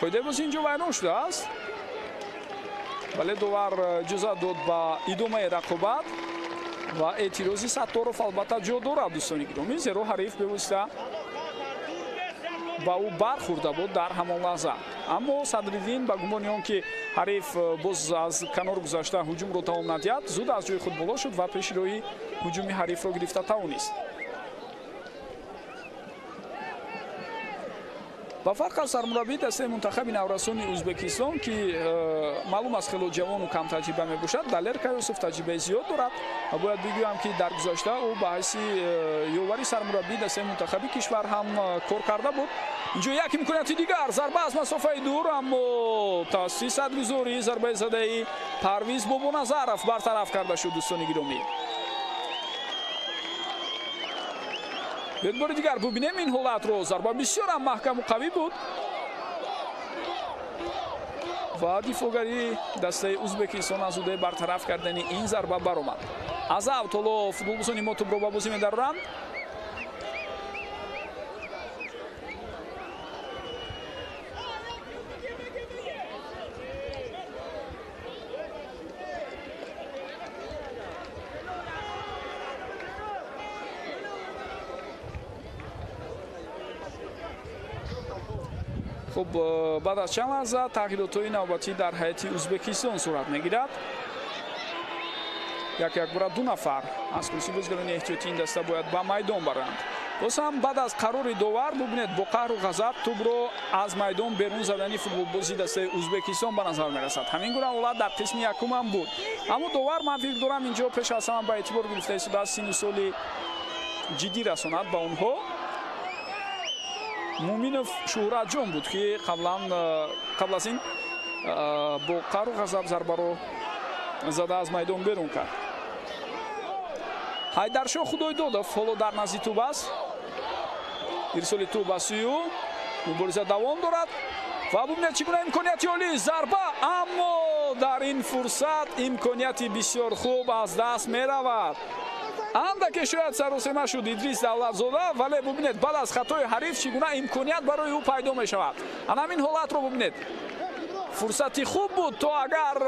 қоидаи бозӣ инҷо вайрон шудааст, вале довар иҷозат дод ба идомаи рақобат ва эътирози Саттаров албатта ҷо дорад. дӯстони гиромӣ, зеро ҳариф бевосита ба ӯ бархӯрда буд дар ҳамон лаҳза, аммо Садриддин ба гумони он ки ҳариф боз аз канор гузашта ҳуҷумро давом надиҳад, зуд аз ҷои худ боло шуд ва пешироҳи ҳуҷуми ҳарифро гирифта тавонист. ба фарқ аз сармураббии дастаи мунтахаби наврасони ӯзбекистон ки маълум аст хело ҷавону камтаҷриба мебошад, Далер Каюсов таҷрибаи зиёд дорад ва бояд бигӯям ки дар гузашта ӯ ба ҳайси ёвари сармураббии дастаи мунтахаби кишвар ҳам кор карда буд. инҷо як имконияти дигар, зарба аз масофаи дур, аммо тавассути садгузори зарбаи задаи Парвиз Бобоназаров бартараф карда шуд. дӯстони гиромӣ, бори дигар бубинем ин ҳолатро. зарба бисёр ҳам маҳкаму қавӣ буд ва дифогари дастаи ӯзбекистон аз удаи бартараф кардани ин зарба баромад. аз авт ҳоло футболбозони мо тӯбро ба бозӣ медароранд. خب بعد از چند لحظه تغییرات‌های نوبتی در هیئت ازبکستان صورت میگیرد. یک بار دو نفر از کرسی بازیکنان احتیاطی این دسته باید به میدان برند. باز هم بعد از قرار داور ببینید با قهر و غضب توپ رو از میدان بیرون زدن فوتبالبازی دسته ازبکستان به نظر میرسد. همین گونه حالت در قسم یکم هم بود، اما داور من فکر دارم اینجا پیش از همه به اعتبار گرفته شده است سن و سال جدی رساند به اونها. مومینов шӯҳратҷон буд ки қабл аз ин бо қару ғазаб зарбаро зада аз майдон берун кард. ҳайдаршоҳ худойдодов ҳоло дар назди тӯб аст. ирсоли тӯб ба сӯи ӯ, мубориза давом дорад ва бубинед чӣ гуна имконияти олӣ, зарба, аммо дар ин фурсат имконияти бисёр хуб аз даст меравад. андаке шояд саросема шуд Идрис Давлатзода, вале бубинед баъд аз хатои ҳариф чӣ гуна имконият барои ӯ пайдо мешавад. ана ҳамин ҳолатро бубинед, фурсати хуб буд то агар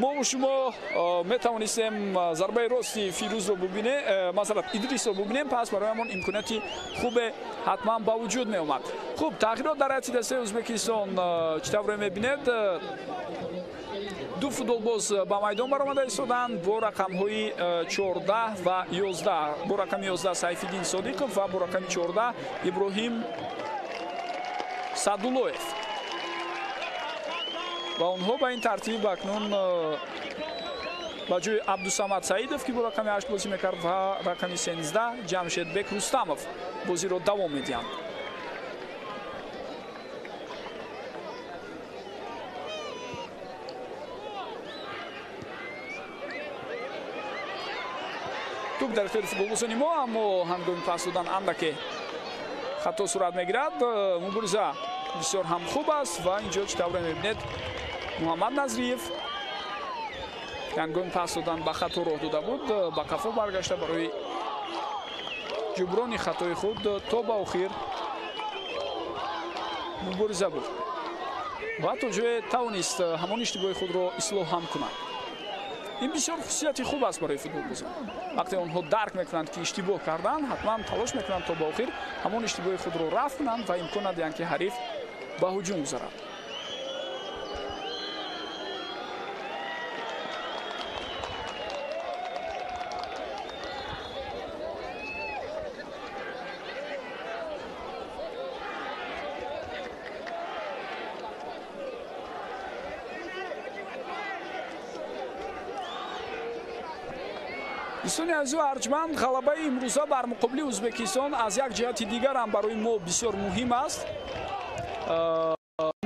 мо шумо метавонистем зарбаи рости Фирӯзро бубинем, масалан Идрисро бубинем, пас бароямон имконияти хубе ҳатман ба вуҷуд меомад. хуб, тағйирот дар ҳайати дастаи Ӯзбекистон чӣ тавре мебинед? ду футболбоз ба майдон баромада истоданд бо рақамҳои 14 ва 11. бо рақами 11 Сайфиддин Содиқов ва бо рақами 14 Иброҳим Садуллоев. ва онҳо ба ин тартиб акнун ба ҷои Абдусамад Саидов ки бо рақами 8 бозӣ мекард ва рақами 13 Ҷамшедбек Рустамов бозиро давом медиҳанд. туп дар ихтиёри футболбозони мо, аммо ҳангоми пас додан андаке хато сурат мегирад. мубориза бисёр ҳам хуб аст ва инҷо чӣ тавре мебинед Муҳаммад Назриев ҳангоми пас додан ба хато роҳ дода буд, ба кафо баргашта барои ҷуброни хатои худ то ба охир мубориза буд ва то ҷое тавонист ҳамон иштибоҳи худро ислоҳ ҳам кунад. ин бисёр хусусияти хуб аст барои футболбозон. вақте онҳо дарк мекунанд ки иштибоҳ карданд, ҳатман талош мекунанд то ба охир ҳамон иштибоҳи худро рафт кунанд ва имкон надиҳанд ки ҳариф ба ҳуҷум гузарад. дӯстони азизу арҷманд, ғалабаи имрӯза бар муқобили Ӯзбекистон аз як ҷиҳати дигар ҳам барои мо бисёр муҳим аст.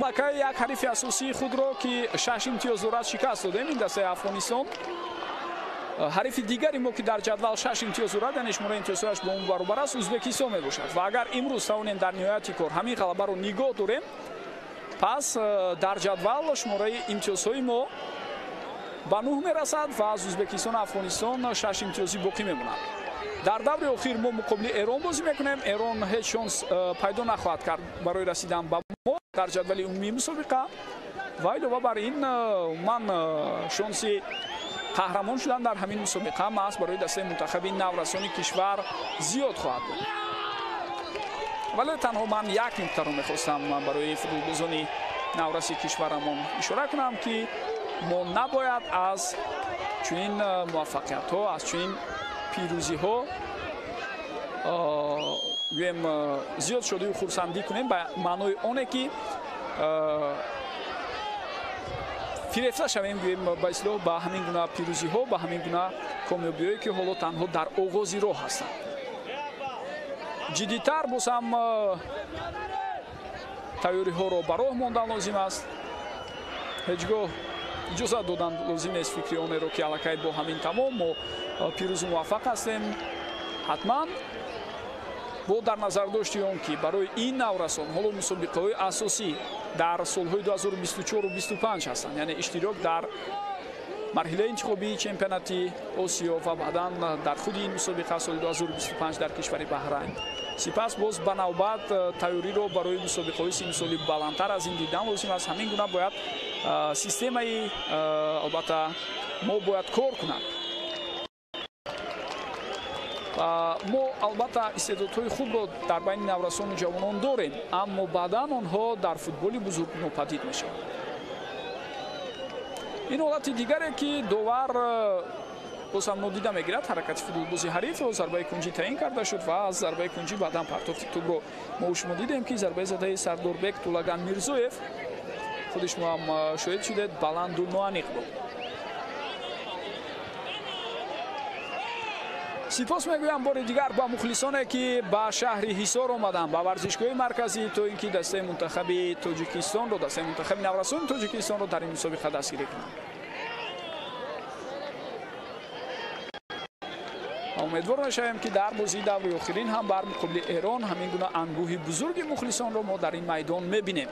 макаи як ҳарифи асосии худро ки 6 имтиёз дорад шикаст додем ин дастаи Афғонистон. ҳарифи дигари мо ки дар ҷадвал 6 имтиёз дорад, яъне шумораи имтиёзҳояш бо он баробар аст, Ӯзбекистон мебошад. ва агар имрӯз тавонем дар ниҳояти кор ҳамин ғалабаро нигоҳ дорем, пас дар ҷадвал шумораи имтиёзҳои мо ба 9 мерасад ва аз Ӯзбекистон Афғонистон 6 имтиёзӣ боқӣ мемонад. дар даври охир мо муқобили Эрон бозӣ мекунем. Эрон ҳеҷ шонс пайдо нахоҳад кард барои расидан ба мо дар ҷадвали умумии мусобиқа ва илова бар ин ман шонси қаҳрамон шудан дар ҳамин мусобиқа маҳз барои дастаи мунтахаби наврасони кишвар зиёд хоҳад буд. вале танҳо ман як нуктаро мехостам барои футболбозони навраси кишварамон ишора кунам ки мо набояд аз чунин муваффақиятҳо, аз чунин пирӯзиҳо гӯем зиёд шодию хурсандӣ кунем, ба маънои оне ки фирефта шавем гӯем ба ислоҳ ба ҳамин гуна пирӯзиҳо, ба ҳамин гуна комёбиҳое ки ҳоло танҳо дар оғози роҳ ҳастанд. ҷиддитар боз ҳам тайёриҳоро ба роҳ мондан лозим аст. ҳеҷ гоҳ иҷозат додан лозим нест фикри онеро ки аллакай бо ҳамин тамом мо пирӯзу муваффақ ҳастем. ҳатман бо дар назардошти он ки барои ин наврасон ҳоло мусобиқаҳои асосӣ дар солҳои 2024 ва 25 ҳастанд, яъне иштирок дар марҳилаи интихобии чемпионати Осиё ва баъдан дар худи ин мусобиқа соли 2025 дар кишвари Баҳрайн. сипас боз ба навбат тайёриро барои мусобиқаҳои синни соли баландтар аз ин дидан лозим аст. ҳамин гуна бояд системаи албатта мо бояд кор кунад. мо албатта истеъдодҳои хубро дар байни наврасону ҷавонон дорем, аммо баъдан онҳо дар футболи бузург нопадид мешаванд. ин ҳолати дигаре ки довар боз ҳам нодида мегирад ҳаракати футболбози ҳарифро. зарбаи кунҷӣ таъин карда шуд ва аз зарбаи кунҷӣ баъдан партофти тӯбро мо шумо дидем ки зарбаи задаи Сардорбек Тулаган Мирзоев, худи шумо ҳам шоҳид шудед, баланду ноаниқ буд. сипос мегӯям бори дигар ба мухлисоне ки ба шаҳри Ҳисор омаданд, ба варзишгоҳи марказӣ, то ин ки дастаи мунтахаби Тоҷикистонро, дастаи мунтахаби наврасони Тоҷикистонро дар ин мусобиқа дастгирӣ кунанд. умедвор мешавем ки дар бозии даври охирин ҳам бар муқобили Эрон ҳамин гуна ангӯҳи бузурги мухлисонро мо дар ин майдон мебинем.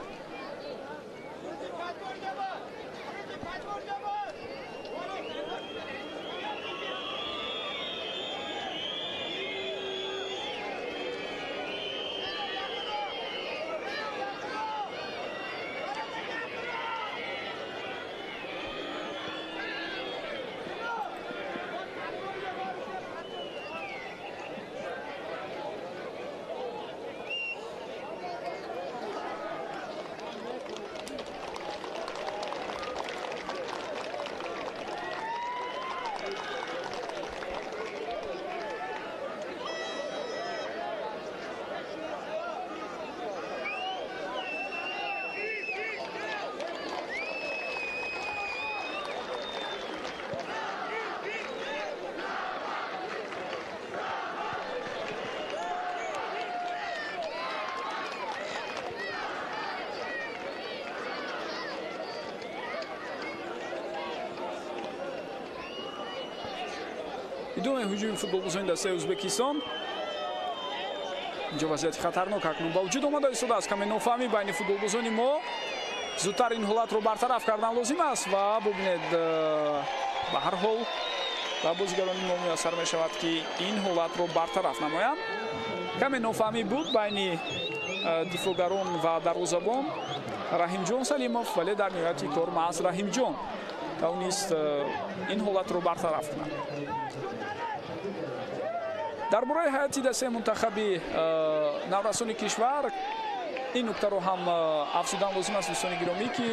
идоме ҳуҷуми футболбозони дастаи Ӯзбекистон. инҷо вазъияти хатарнок акнун ба вуҷуд омада истодааст. каме нофаҳмӣ байни футболбозони мо. зудтар ин ҳолатро бартараф кардан лозим аст ва бубинед ба ҳар ҳол ба бозигарони мо муяссар мешавад ки ин ҳолатро бартараф намоянд. каме нофаҳмӣ буд байни дифоъгарон ва дарвозабон Раҳимҷон Салимов, вале дар ниҳояти кор маҳз Раҳимҷон тавонист ин ҳолатро бартараф кунад. дар бораи ҳайати дастаи мунтахаби наврасони кишвар ин нуктаро ҳам афзудан лозим аст дӯстони гиромӣ ки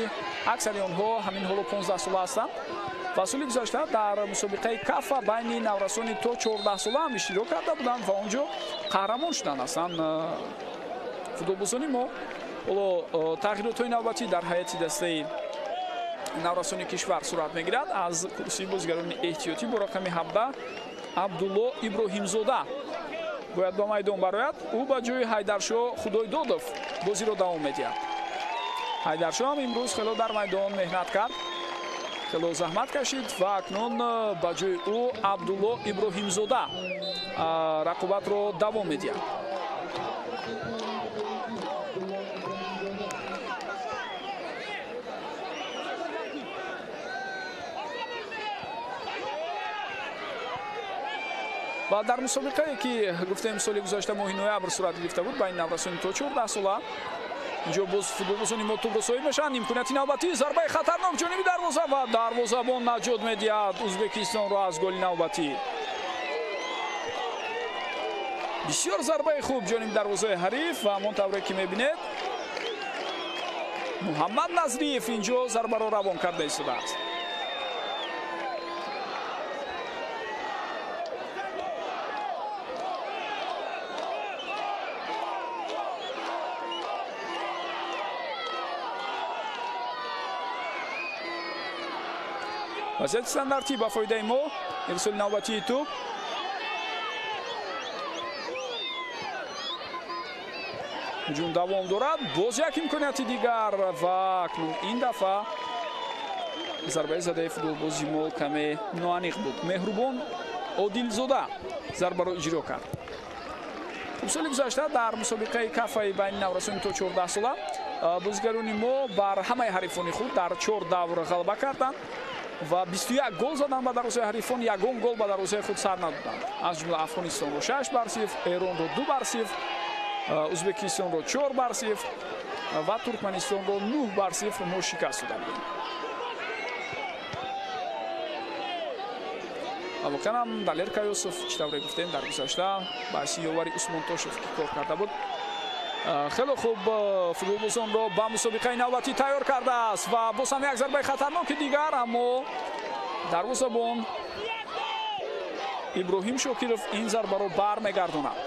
аксари онҳо ҳамин ҳоло 15 сола ҳастанд ва соли гузашта дар мусобиқаи кафа байни наврасони то 14 сола ҳам иштирок карда буданд ва он ҷо қаҳрамон шудан ҳастанд футболбозони мо. ҳоло тағйиротҳои навбатӣ дар ҳайати дастаи наврасони кишвар сурат мегирад. аз курсии бозигарони эҳтиётӣ бо рақами 17 Абдулло Иброҳимзода бояд ба майдон барояд. ӯ ба ҷои Ҳайдаршо Худойдодов бозиро давом медиҳад. Ҳайдаршо ҳам имрӯз хело дар майдон меҳнат кард, хело заҳмат кашид ва акнун ба ҷои ӯ Абдулло Иброҳимзода рақобатро давом медиҳад. ва дар мусобиқае ки гуфтем соли гузашта моҳи ноябр сурат гирифта буд байни наврасони то 14 сола, инҷо боз футболбозони мо тӯбро соҳиб мешаванд. имконияти навбатӣ, зарбаи хатарнок ҷониби дарвоза ва дарвозабон наҷот медиҳад Ӯзбекистонро аз голи навбатӣ. бисёр зарбаи хуб ҷониби дарвозаи ҳариф ва ҳамон тавре ки мебинед Муҳаммад Назриев инҷо зарбаро равон карда истодааст. вазъияти стандартӣ ба фоидаи мо. ирсоли навбатии тӯб. ҳуҷум давом дорад. боз як имконияти дигар ва акнун ин дафъа зарбаи задаи футболбози мо каме ноаниқ буд. Меҳрубон Одилзода зарбаро иҷро кард. соли гузашта дар мусобиқаи кафаи байни наврасони то 14 сола бозигарони мо бар ҳамаи ҳарифони худ дар 4 давр ғалаба карданд ва 21 гол задан ба дарвозаи ҳарифон, ягон гол ба дарвозаи худ сар надоданд. аз ҷумла Афғонистонро 6-0, Эронро 2-0, Ӯзбекистонро 4-0 ва Туркманистонро 9-0 мо шикаст дода будем. Аввакан ҳам Далер Каёсов чӣ тавре гуфтем дар гузашта баъси ёвари Усмон Тошев ки кор карда буд. хело хуб футболбозонро ба мусобиқаи навбатӣ тайёр кардааст ва боз ҳам як зарбаи хатарноки дигар, аммо дарвозабон Иброҳим Шокиров ин зарбаро бармегардонад.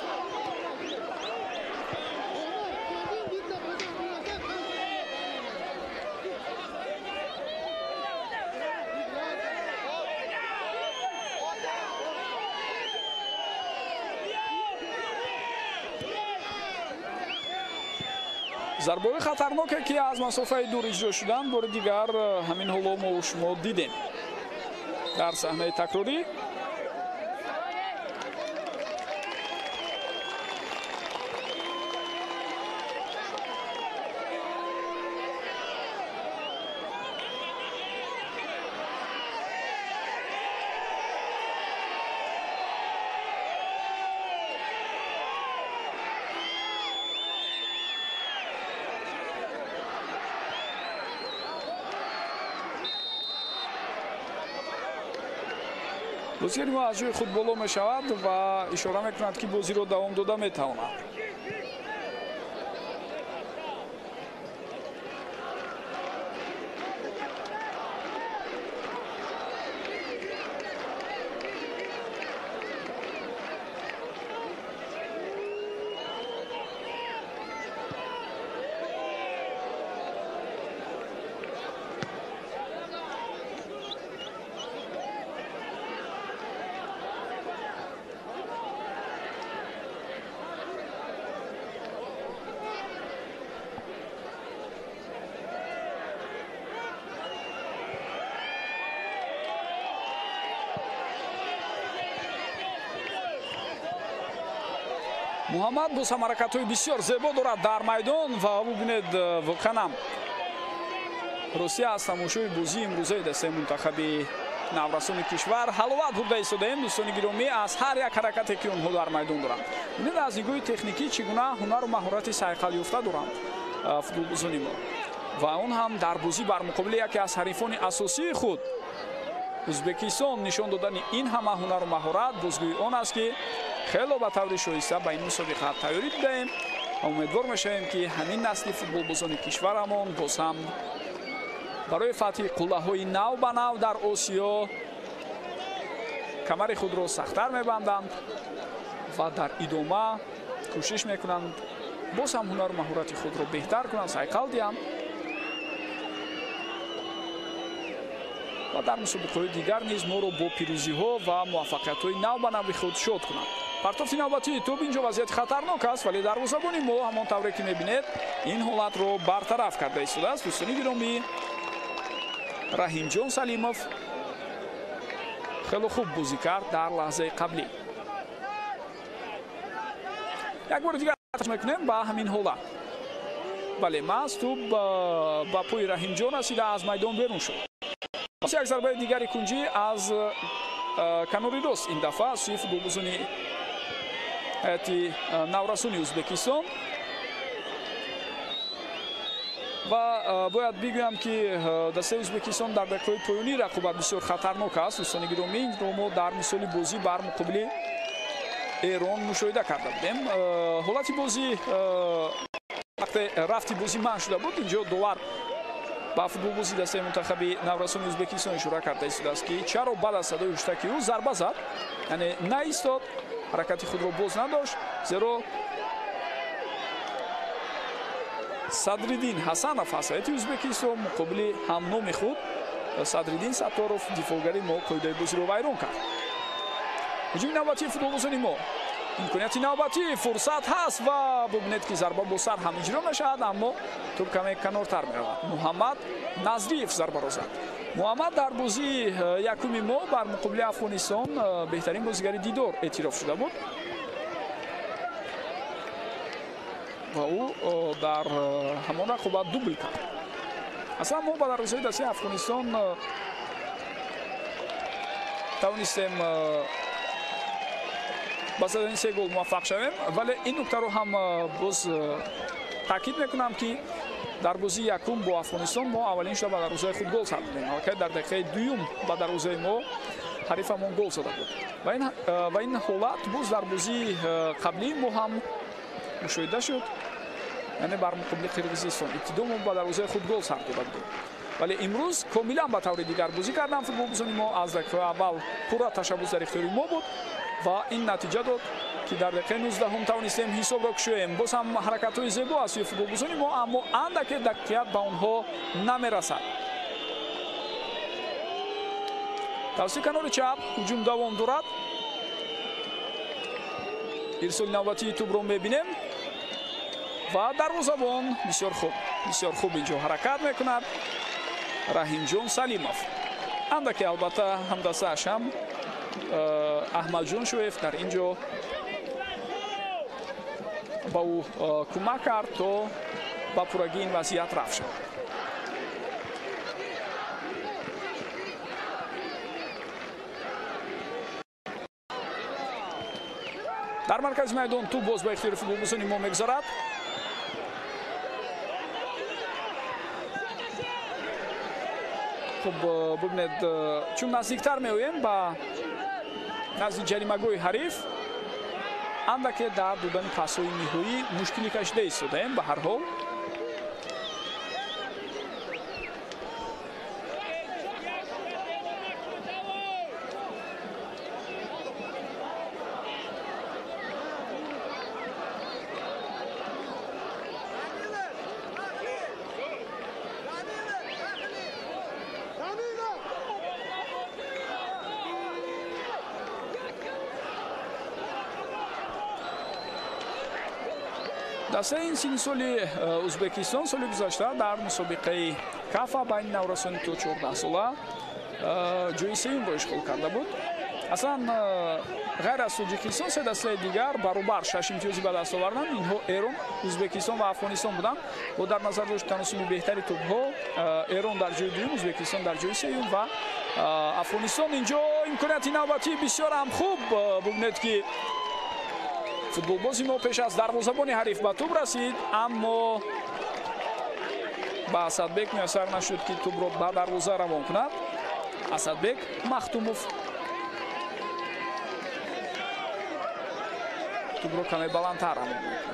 зарбаҳои хатарноке ки аз масофаи дур иҷро шуданд бори дигар ҳамин ҳоло мо шумо дидем дар саҳнаи такрорӣ. бозигари мо аз ҷои худ боло мешавад ва ишора мекунад ки бозиро давом дода метавонад. муҳаммад боз ҳам ҳаракатҳои бисёр зебо дорад дар майдон ва бубинед воқеан русия аз тамошои бозии имрӯзаи дастаи мунтахаби наврасони кишвар ҳаловат бурда истодаем. дӯстони гиромӣ, аз ҳар як ҳаракате ки онҳо дар майдон доранд, бинед аз нигоҳи техникӣ чӣ гуна ҳунару маҳорати сайқал ёфта доранд футболбозони мо ва он ҳам дар бозӣ бар муқобили яке аз ҳарифони асосии худ ӯзбекистон нишон додани ин ҳама ҳунару маҳорат бозгӯи он аст ки хело ба таври шоиста ба ин мусобиқа тайёрӣ дидаем ва умедвор мешавем ки ҳамин насли футболбозони кишварамон боз ҳам барои фатҳи қуллаҳои нав ба нав дар осиё камари худро сахттар мебанданд ва дар идома кӯшиш мекунанд боз ҳам ҳунару маҳорати худро беҳтар кунанд, сайқал диҳанд ва дар мусобиқаҳои дигар низ моро бо пирӯзиҳо ва муваффақиятҳои нав ба нави худ шод кунанд. партофти навбатии тӯб инҷо вазъияти хатарнок аст, вале дарвозабони мо ҳамон тавре ки мебинед ин ҳолатро бартараф карда истодааст. дӯстони гиромӣ, раҳимҷон салимов хело хуб бозӣ кард дар лаҳзаи қаблӣ. як бори дигар мекунем ба ҳамин ҳолат. бале маҳз тӯб ба пӯи раҳимҷон расида аз майдон берун шуд. як зарбаи дигари кунҷӣ аз канори рост ин дафъа сӯи футболбозони ҳайати наврасони ӯзбекистон ва бояд бигӯям ки дастаи ӯзбекистон дар дақиқаҳои поёнии рақобат бисёр хатарнок аст. дӯстони гиромӣ, инро мо дар мисоли бозӣ бар муқобили эрон мушоҳида карда будем. ҳолати бозӣ вақте рафти бозӣ манъ шуда буд, инҷо довар ба футболбози дастаи мунтахаби наврасони ӯзбекистон ишора карда истодааст ки чаро баъд аз садои ҳуштаки ӯ зарба зад, яъне наистод, ҳаракати худро боз надошт, зеро Садриддин Ҳасанов аз ҳайати Ӯзбекистон муқобили ҳамноми худ Садриддин Сатторов дифоъгари мо қоидаи бозиро вайрон кард. ҳуҷуми навбатии футболбозони мо, имконияти навбатӣ, фурсат ҳаст ва бубинед ки зарба бо сар ҳам иҷро мешавад, аммо тӯб каме канортар меравад. муҳаммад Назриев зарбаро зад. муҳаммад дар бозии якуми мо бар муқобили Афғонистон беҳтарин бозигари дидор эътироф шуда буд ва ӯ дар ҳамон рақобат дубл кард. аслан мо ба дарвозаи дастаи Афғонистон тавонистем ба задани 3 гол муваффақ шавем, вале ин нуктаро ҳам боз таъкид мекунам ки дар бозии якум бо Афғонистон мо аввалин шуда ба дарвозаи худ гол зад будем. дар дақиқаи дуюм ба дарвозаи мо ҳарифамон гол зада буд ва ин ҳолат боз дар бозии қаблӣ мо ҳам мушоҳида шуд, яъне бар муқобили Қирғизистон ибтидо мо ба дарвозаи худ гол сар дода будем, вале имрӯз комилан ба таври дигар бозӣ кардан футболбозони мо. аз дақиқаи аввал пурра ташаббус дар ихтиёри мо буд ва ин натиҷа дод ки дар дақиқаи 19 тавонистем ҳисобро кушоем. боз ҳам ҳаракатҳои зебо аз сӯи футболбозони мо, аммо андаке дақиқият ба онҳо намерасад. тавсии канори чап ҳуҷум давом дорад. ирсоли навбатии тӯбро мебинем ва дарвозабон бисёр хуб инҷо ҳаракат мекунад раҳимҷон салимов. андаке албатта ҳамдастааш ҳам аҳмадҷон шоев дар ин ҷо ба ӯ кӯмак кард то ба пуррагии ин вазъият рафт шавад. дар маркази майдон тӯб боз ба ихтиёри футболбозони мо мегузарад. хуб бубинед, чун наздиктар меоем ба назди ҷаримагоҳи ҳариф, андаке дар додани пасҳои ниҳоӣ мушкилӣ кашида истодаем. ба ҳар ҳол дастаи ин синни соли ӯзбекистон соли гузашта дар мусобиқаи кафа байни наврасони то 14 сола ҷои сеюмро ишғол карда буд. аслан ғайр аз Тоҷикистон се дастаи дигар баробар 6 имтиёзи ба даст оварданд. Инҳо Эрон, Узбекистон ва Афғонистон буданд. бо дар назар дошт таносуби беҳтари тӯбҳо Эрон дар ҷои дуюм, Узбекистон дар ҷои сеюм ва Афғонистон инҷо имконияти навбатӣ бисёр ҳам хуб. бубинед ки футболбози мо пеш аз дарвозабони ҳариф ба тӯб расид, аммо ба Асадбек муяссар нашуд ки тӯбро ба дарвоза равон кунад. Асадбек Махтумов тӯбро каме баландтар равон мекунад.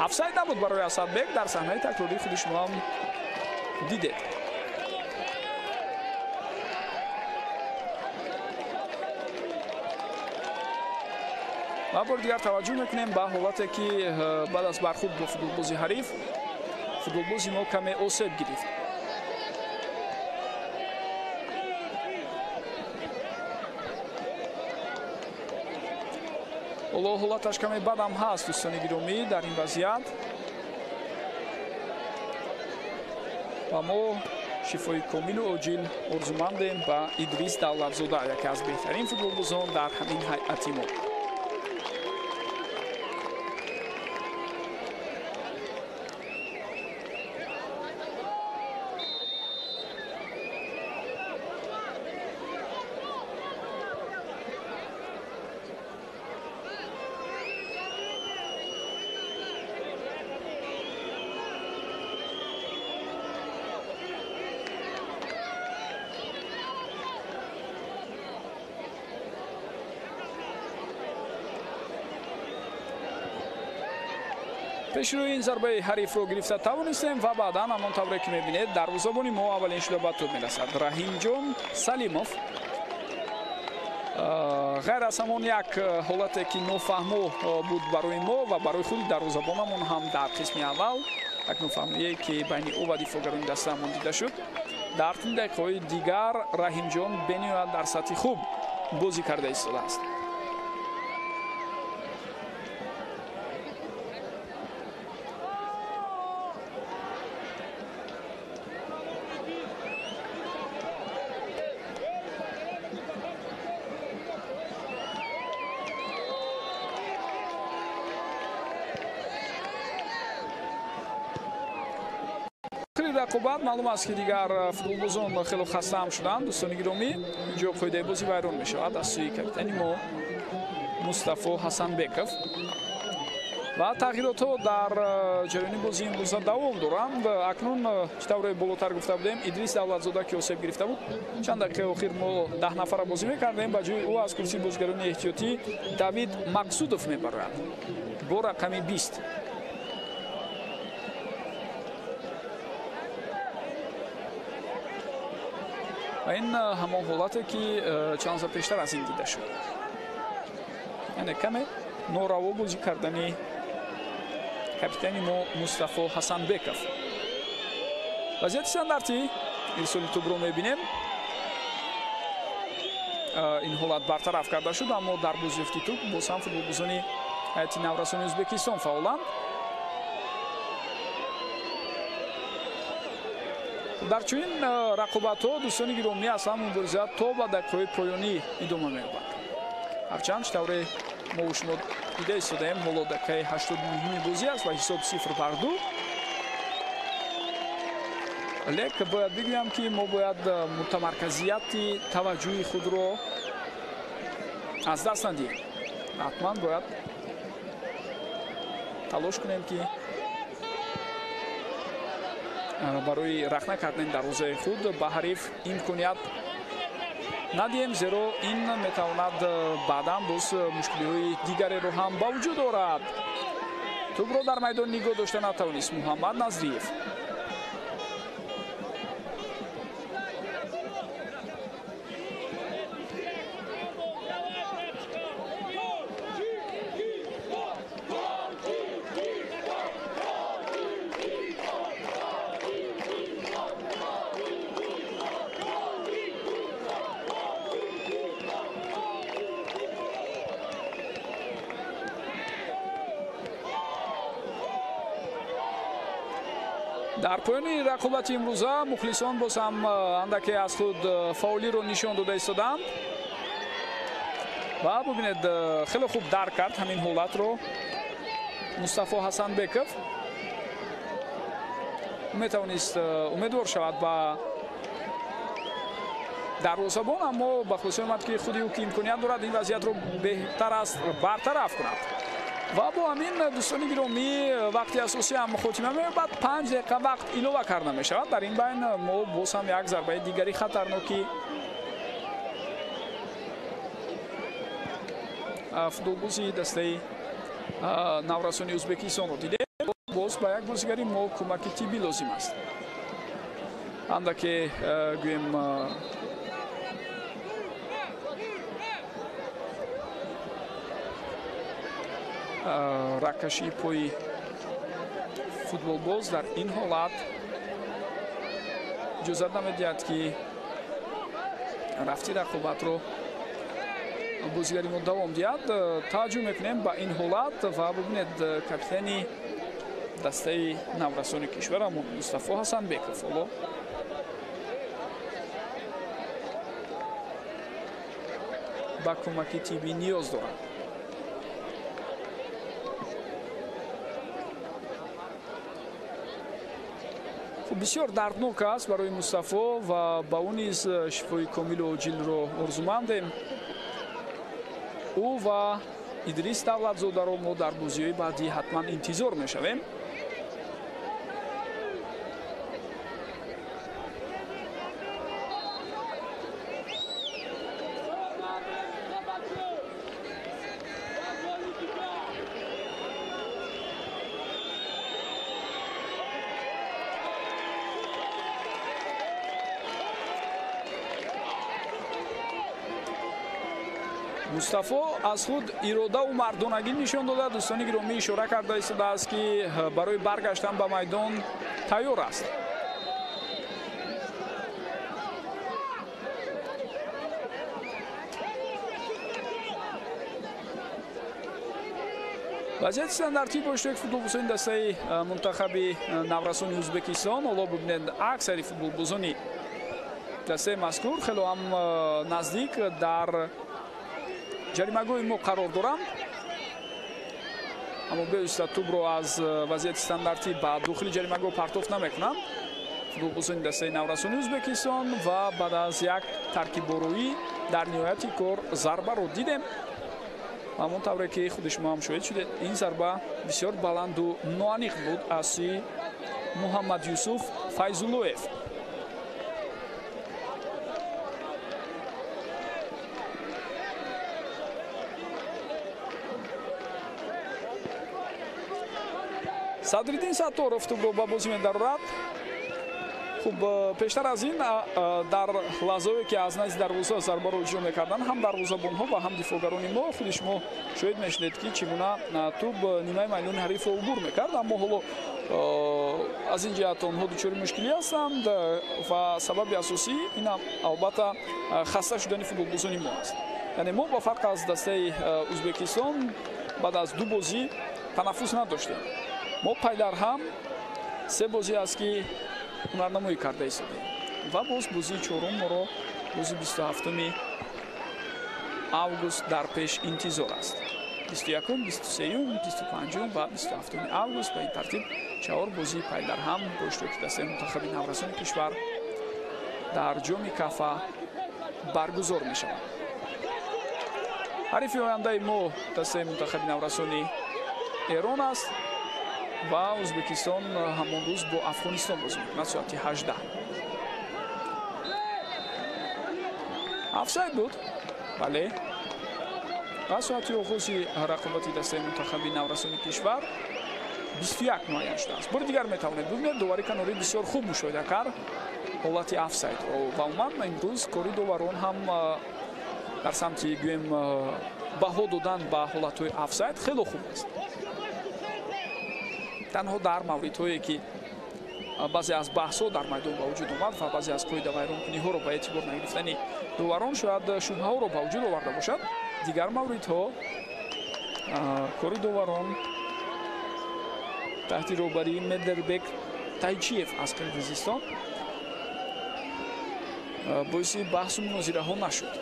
офсайд набуд барои Асадбек, дар саҳнаи такрории худи шумо ҳам дидед. ва бори дигар таваҷҷӯҳ мекунем ба ҳолате ки баъд аз бархурд бо футболбози ҳариф футболбози мо каме осеб гирифт. ҳоло ҳолаташ каме бадам ҳаст дӯстони гиромӣ дар ин вазъият ва мо шифои комилу оҷил орзумандем ба Идрис Давлатзода, яке аз беҳтарин футболбозон дар ҳамин ҳайати мо. пешрӯи ин зарбаи ҳарифро гирифта тавонистем ва баъдан ҳамон тавре ки мебинед дарвозабони мо аввалин шуда ба тӯб мерасад. Раҳимҷон Салимов ғайр аз ҳамон як ҳолате ки нофаҳмо буд барои мо ва барои худи дарвозабонамон ҳам дар қисми аввал як нофаҳмие ки байни ӯ ва дифогарони дастаамон дида шуд. дар тин дақиқаҳои дигар Раҳимҷон бениҳоят дар сатҳи хуб бозӣ карда истодааст. рақобат маълум аст ки дигар футболбозон хело хастаам шуданд. дӯстони гиромӣ, инҷо қоидаи бозӣ вайрон мешавад аз сӯи капитани мо Мустафо Ҳасанбеков ва тағйиротҳо дар ҷараёни бозии имрӯза давом доранд. акнун чӣ тавре болотар гуфта будем, Идрис Давлатзода ки осеб гирифта буд, чанд дақиқаи охир мо 10 нафара бозӣ мекардем. ба ҷои ӯ аз курсии бозигарони эҳтиётӣ Давид Мақсудов мебарояд бо рақами 20. ва ин ҳамон ҳолате ки чанд за пештар аз ин дида шуд. яъне каме нораво бозӣ кардани капитани мо Мустафо Ҳасанбеков. вазъияти стандартӣ ирсоли тӯбро мебинем. ин ҳолат бартараф карда шуд, аммо дар бозёфти тӯб боз ҳам футболбозони ҳайати наврасони Ӯзбекистон фаъоланд. дар чунин рақобатҳо дӯстони гиромӣ аслан мубориза то ба дақиқаҳои поёнӣ идома меёбад. ҳарчанд чӣ тавре мо шумо дида истодаем, ҳоло дақиқаи 89 бозӣ аст ва ҳисоб 0-2. лек бояд бигӯям ки мо бояд мутамарказияти таваҷҷӯҳи худро аз даст надиҳем. ҳатман бояд талош кунем ки барои рахна кардани дарвозаи худ ба ҳариф имконият надиҳем, зеро ин метавонад баъдан боз мушкилиҳои дигареро ҳам ба вуҷуд орад. тӯбро дар майдон нигоҳ дошта натавонист Муҳаммад Назриев. дар поёни рақобати имрӯза мухлисон боз ҳам андаке аз худ фаъолиро нишон дода истоданд. ва бубинед хеле хуб дарк кард ҳамин ҳолатро Мустафо Ҳасанбеков метавонист умедвор шавад ба дарвозабон, аммо ба хусуси омад ки худи ӯ ки имконият дорад ин вазъиятро беҳтар аст бартараф кунад. ва бо ҳамин дӯстони гиромӣ вақти асосӣ ҳам хотима меёбад. 5 дақиқа вақт илова карда мешавад. дар ин байн мо боз ҳам як зарбаи дигари хатарноки футболбози дастаи наврасони ӯзбекистонро дидем. боз ба як бозигари мо кӯмаки тиббӣ лозим аст. андаке гӯем ракаши пои футболбоз дар ин ҳолат иҷозат намедиҳад ки рафти рақобатро бозигари мо давом диҳад. таваҷҷӯҳ мекунем ба ин ҳолат ва бубинед капитани дастаи наврасони кишварамон Мустафо Ҳасанбеков ҳоло ба кӯмаки тиббӣ ниёз дорад. бисёр дарднок аст барои Мустафо ва ба ӯ низ шифои комилу оҷилро орзумандем. ӯ ва Идрис Давлатзодаро мо дар бозиҳои баъдӣ ҳатман интизор мешавем. мустафо аз худ иродаву мардонагӣ нишон дода. дӯстони гиромӣ ишора карда истодааст ки барои баргаштан ба майдон тайёр аст. вазъияти стандартӣ бо иштироки футболбозони дастаи мунтахаби наврасони ӯзбекистон. ҳоло бубинед аксари футболбозони дастаи мазкур хело ҳам наздик дар ҷаримагоҳи мо қарор доранд, аммо бевиста тӯбро аз вазъияти стандартӣ ба дохили ҷаримагоҳ партофт намекунанд футболбозони дастаи наврасони ӯзбекистон. ва баъд аз як таркиббороӣ дар ниҳояти кор зарбаро дидем. ҳамон тавре ки худи шумо ҳам шоҳид шудед, ин зарба бисёр баланду ноаниқ буд аз сӯи Муҳаммад Юсуф Файзуллоев. Садриддин Сатторов тӯбро ба бозӣ медарорад. хуб пештар аз ин дар лаҳзаҳое ки аз назди дарвоза зарбаро иҷро мекарданд, ҳам дарвозабонҳо ва ҳам дифоъгарони мо худи шумо шоҳид мешудед ки чӣ гуна тӯб нимаи майдони ҳарифро убур мекард. аммо ҳоло аз ин ҷиҳат онҳо дучори мушкилӣ ҳастанд ва сабаби асосӣ ин албатта хаста шудани футболбозони мо аст. яъне мо ба фарқ аз дастаи ӯзбекистон баъд аз ду бозӣ танаффус надоштем. мо пайдар ҳам се бозӣ аст ки ҳунарнамоӣ карда истодем ва боз бозии чорум моро рӯзи 27 август дар пеш интизор аст. 21, 23, 25 ва 27 август ба ин тартиб чаҳор бозии пайдар ҳам бо иштироки дастаи мунтахаби наврасони кишвар дар ҷоми кафа баргузор мешавад. ҳарифи ояндаи мо дастаи мунтахаби наврасони эрон аст ва ӯзбекистон ҳамон рӯз бо афғонистон бозӣ мекунад соати 18. офсайд буд, бале. ва соати оғози рақобати дастаи мунтахаби наврасони кишвар 21 муайян шудааст. бори дигар метавонед бубинед довари канорӣ бисёр хуб мушоҳида кард ҳолати офсайдро ва умуман имрӯз кори доварон ҳам дар самти гӯем баҳо додан ба ҳолатҳои офсайд хело хуб аст. танҳо дар мавридҳое ки баъзе аз баҳсҳо дар майдон ба вуҷуд омад ва баъзе аз қоидавайронкуниҳоро ба эътибор нагирифтани доварон шояд шубҳаҳоро ба вуҷуд оварда бошад. дигар мавридҳо кори доварон таҳти роҳбарии Медербек Тайчиев аз Қирғизистон боиси баҳсу мунозираҳо нашуд.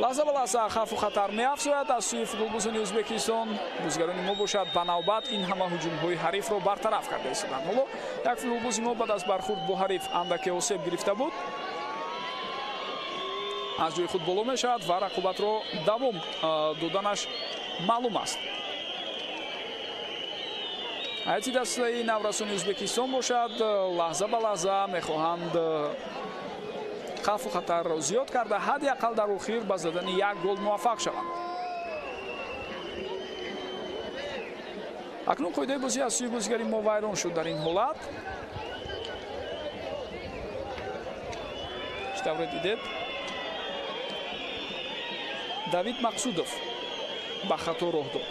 лаҳза ба лаҳза хавфу хатар меафзояд аз сӯи футболбозони ӯзбекистон. бозигарони мо бошад ба навбат ин ҳама ҳуҷумҳои ҳарифро бартараф карда истоданд. ҳоло як футболбози мо баъд аз бархурд бо ҳариф андаке осеб гирифта буд, аз ҷои худ боло мешавад ва рақобатро давом доданаш маълум аст. ҳайати дастаи наврасони ӯзбекистон бошад, лаҳза ба лаҳза мехоҳанд хавфу хатарро зиёд карда ҳадди ақал дар охир ба задани як гол муваффақ шаванд. акнун қоидаи бозӣ аз сӯи бозигари мо вайрон шуд дар ин ҳолат. штавре дидед давид мақсудов ба хато роҳ дод.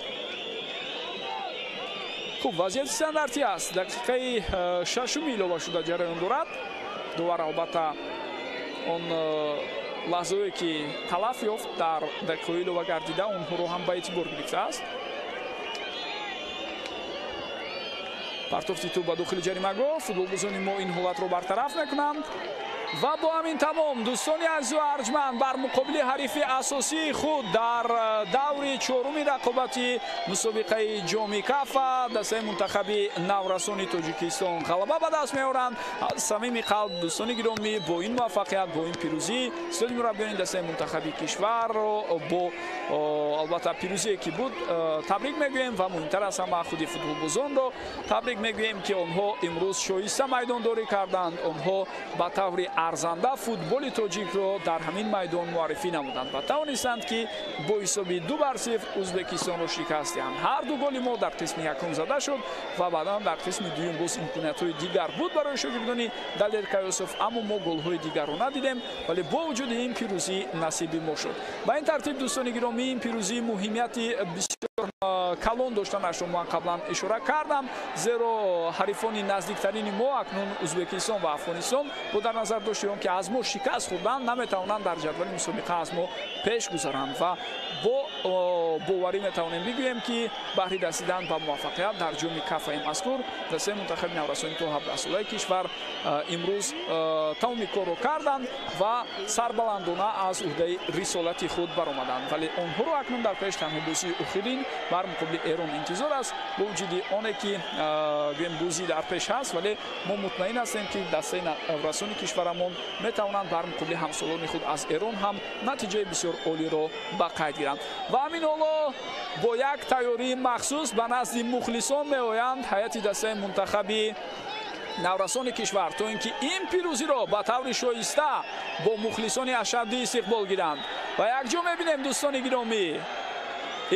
хуб, вазъияти стандартӣ аст. дақиқаи шашум илова шуда ҷараён дорад. дувар албатта он лаҳзае ки талаф ёфт дар дақиқаҳои илова гардида онҳоро ҳам ба эътибор гирифтааст. партофти тӯб ба дохили ҷаримагоҳ, футболбозони мо ин ҳолатро бартараф мекунанд ва бо ҳамин тамом дӯстони азизу арҷманд бар муқобили ҳарифи асосии худ дар даври чоруми рақобати мусобиқаи ҷоми кафа дастаи мунтахаби наврасони тоҷикистон ғалаба ба даст меоранд. аз самими қалб дӯстони гиромӣ бо ин муваффақият, бо ин пирӯзӣ истоди мураббиёни дастаи мунтахаби кишварро бо албатта пирӯзие ки буд табрик мегӯем ва муҳимтар аз ҳама худи футболбозонро табрик мегӯем ки онҳо имрӯз шоиста майдондорӣ карданд. онҳо ба таври арзанда футболи тоҷикро дар ҳамин майдон муаррифӣ намуданд ва тавонистанд ки бо ҳисоби 2-0 ӯзбекистонро шикаст диҳанд. ҳар ду голи мо дар қисми якум зада шуд ва баъдан дар қисми дуюм боз имкониятҳои дигар буд барои шогирдони Далер Кайосов, аммо мо голҳои дигарро надидем, вале бо вуҷуди ин пирӯзӣ насиби мо шуд. ба ин тартиб дӯстони гиромӣ, ин пирӯзӣ муҳимияти бисёр калон доштанашро ман қаблан ишора кардам, зеро ҳарифони наздиктарини мо акнун ӯзбекистон ва афғонистон бо дар назар дошти он ки аз мо шикаст хӯрданд наметавонанд дар ҷадвали мусобиқа аз мо пеш гузаранд ва бо боварӣ метавонем бигӯем ки баҳри дастидан ба муваффақият дар ҷоми кафаи мазкур дастаи мунтахаби наврасони то 17-солаи кишвар имрӯз тамоми корро карданд ва сарбаландона аз уҳдаи рисолати худ баромаданд. вале онҳоро акнун дар пеш танҳо бозии охирин бар муқобили Эрон интизор аст. бо вуҷуди оне ки гӯем бозӣ дар пеш ҳаст, вале мо мутмаин ҳастем ки дастаи наврасони кишварамон метавонанд бар муқобили ҳамсолони худ аз Эрон ҳам натиҷаи бисёр олиро ба қайд гиранд. ва ҳамин ҳоло бо як тайёрии махсус ба назди мухлисон меоянд ҳайати дастаи мунтахаби наврасони кишвар то ин ки ин пирӯзиро ба таври шоиста бо мухлисони ашаддӣ истиқбол гиранд. ва якҷо мебинем дӯстони гиромӣ,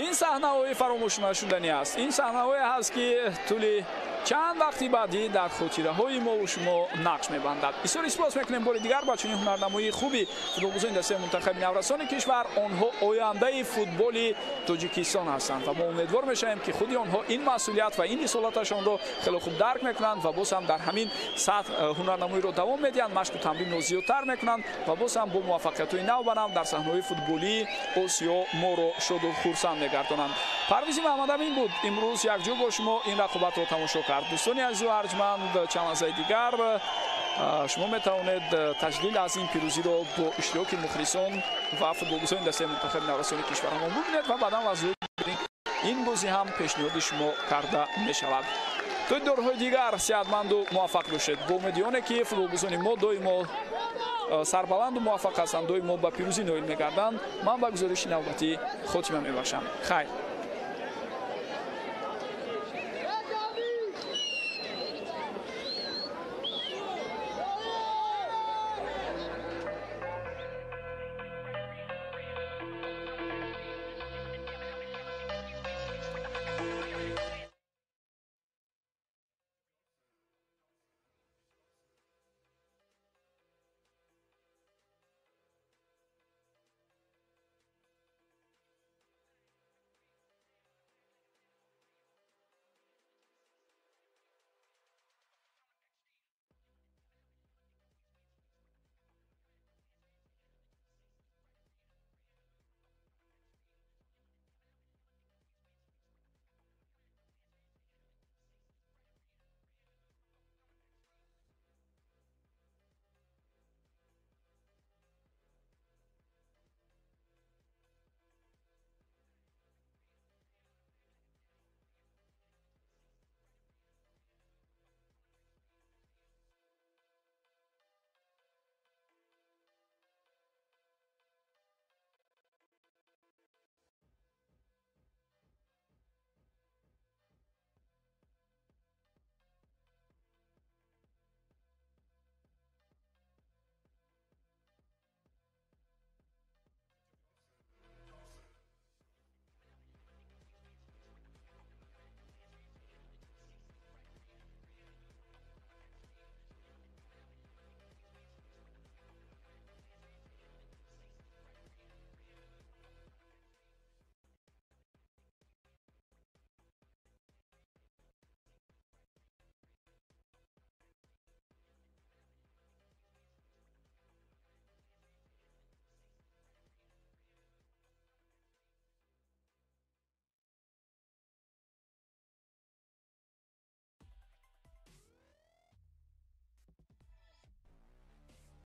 ин саҳнаҳои фаромӯшнашуданӣ аст. ин саҳнаҳое ҳаст ки тӯли чанд вақти баъдӣ дар хотираҳои мо шумо нақш мебандад. бисёр испос мекунем бори дигар ба чунин ҳунарнамоии хуби футболбозони дастаи мунтахаби наврасони кишвар. онҳо ояндаи футболи тоҷикистон ҳастанд ва мо умедвор мешавем ки худи онҳо ин масъулият ва ин рисолаташонро хеле хуб дарк мекунанд ва боз ҳам дар ҳамин сатҳ ҳунарнамоиро давом медиҳанд, машқу тамринро зиёдтар мекунанд ва боз ҳам бо муваффақиятҳои нав ба нав дар саҳнаҳои футболии осиё моро шоду хурсанд мегардонанд. парвизи маҳмадамин буд имрӯз якҷо бо шумо ин рақобатро тамошо кард. дӯстони азизу арҷманд, чанд лаҳзаи дигар шумо метавонед таҷлил аз ин пирӯзиро бо иштироки мухлисон ва футболбозони дастаи мунтахаби наврасони кишварамон бубинед ва баъдан вазъиёт ин бозӣ ҳам пешниҳоди шумо карда мешавад. то дорҳои дигар сеҳатманду муваффақ бошед. бо умеди оне ки футболбозони мо доимо сарбаланду муваффақ ҳастанд, доимо ба пирӯзӣ ноил мегарданд, ман ба гузориши навбатӣ хотима мебахшам. хайр.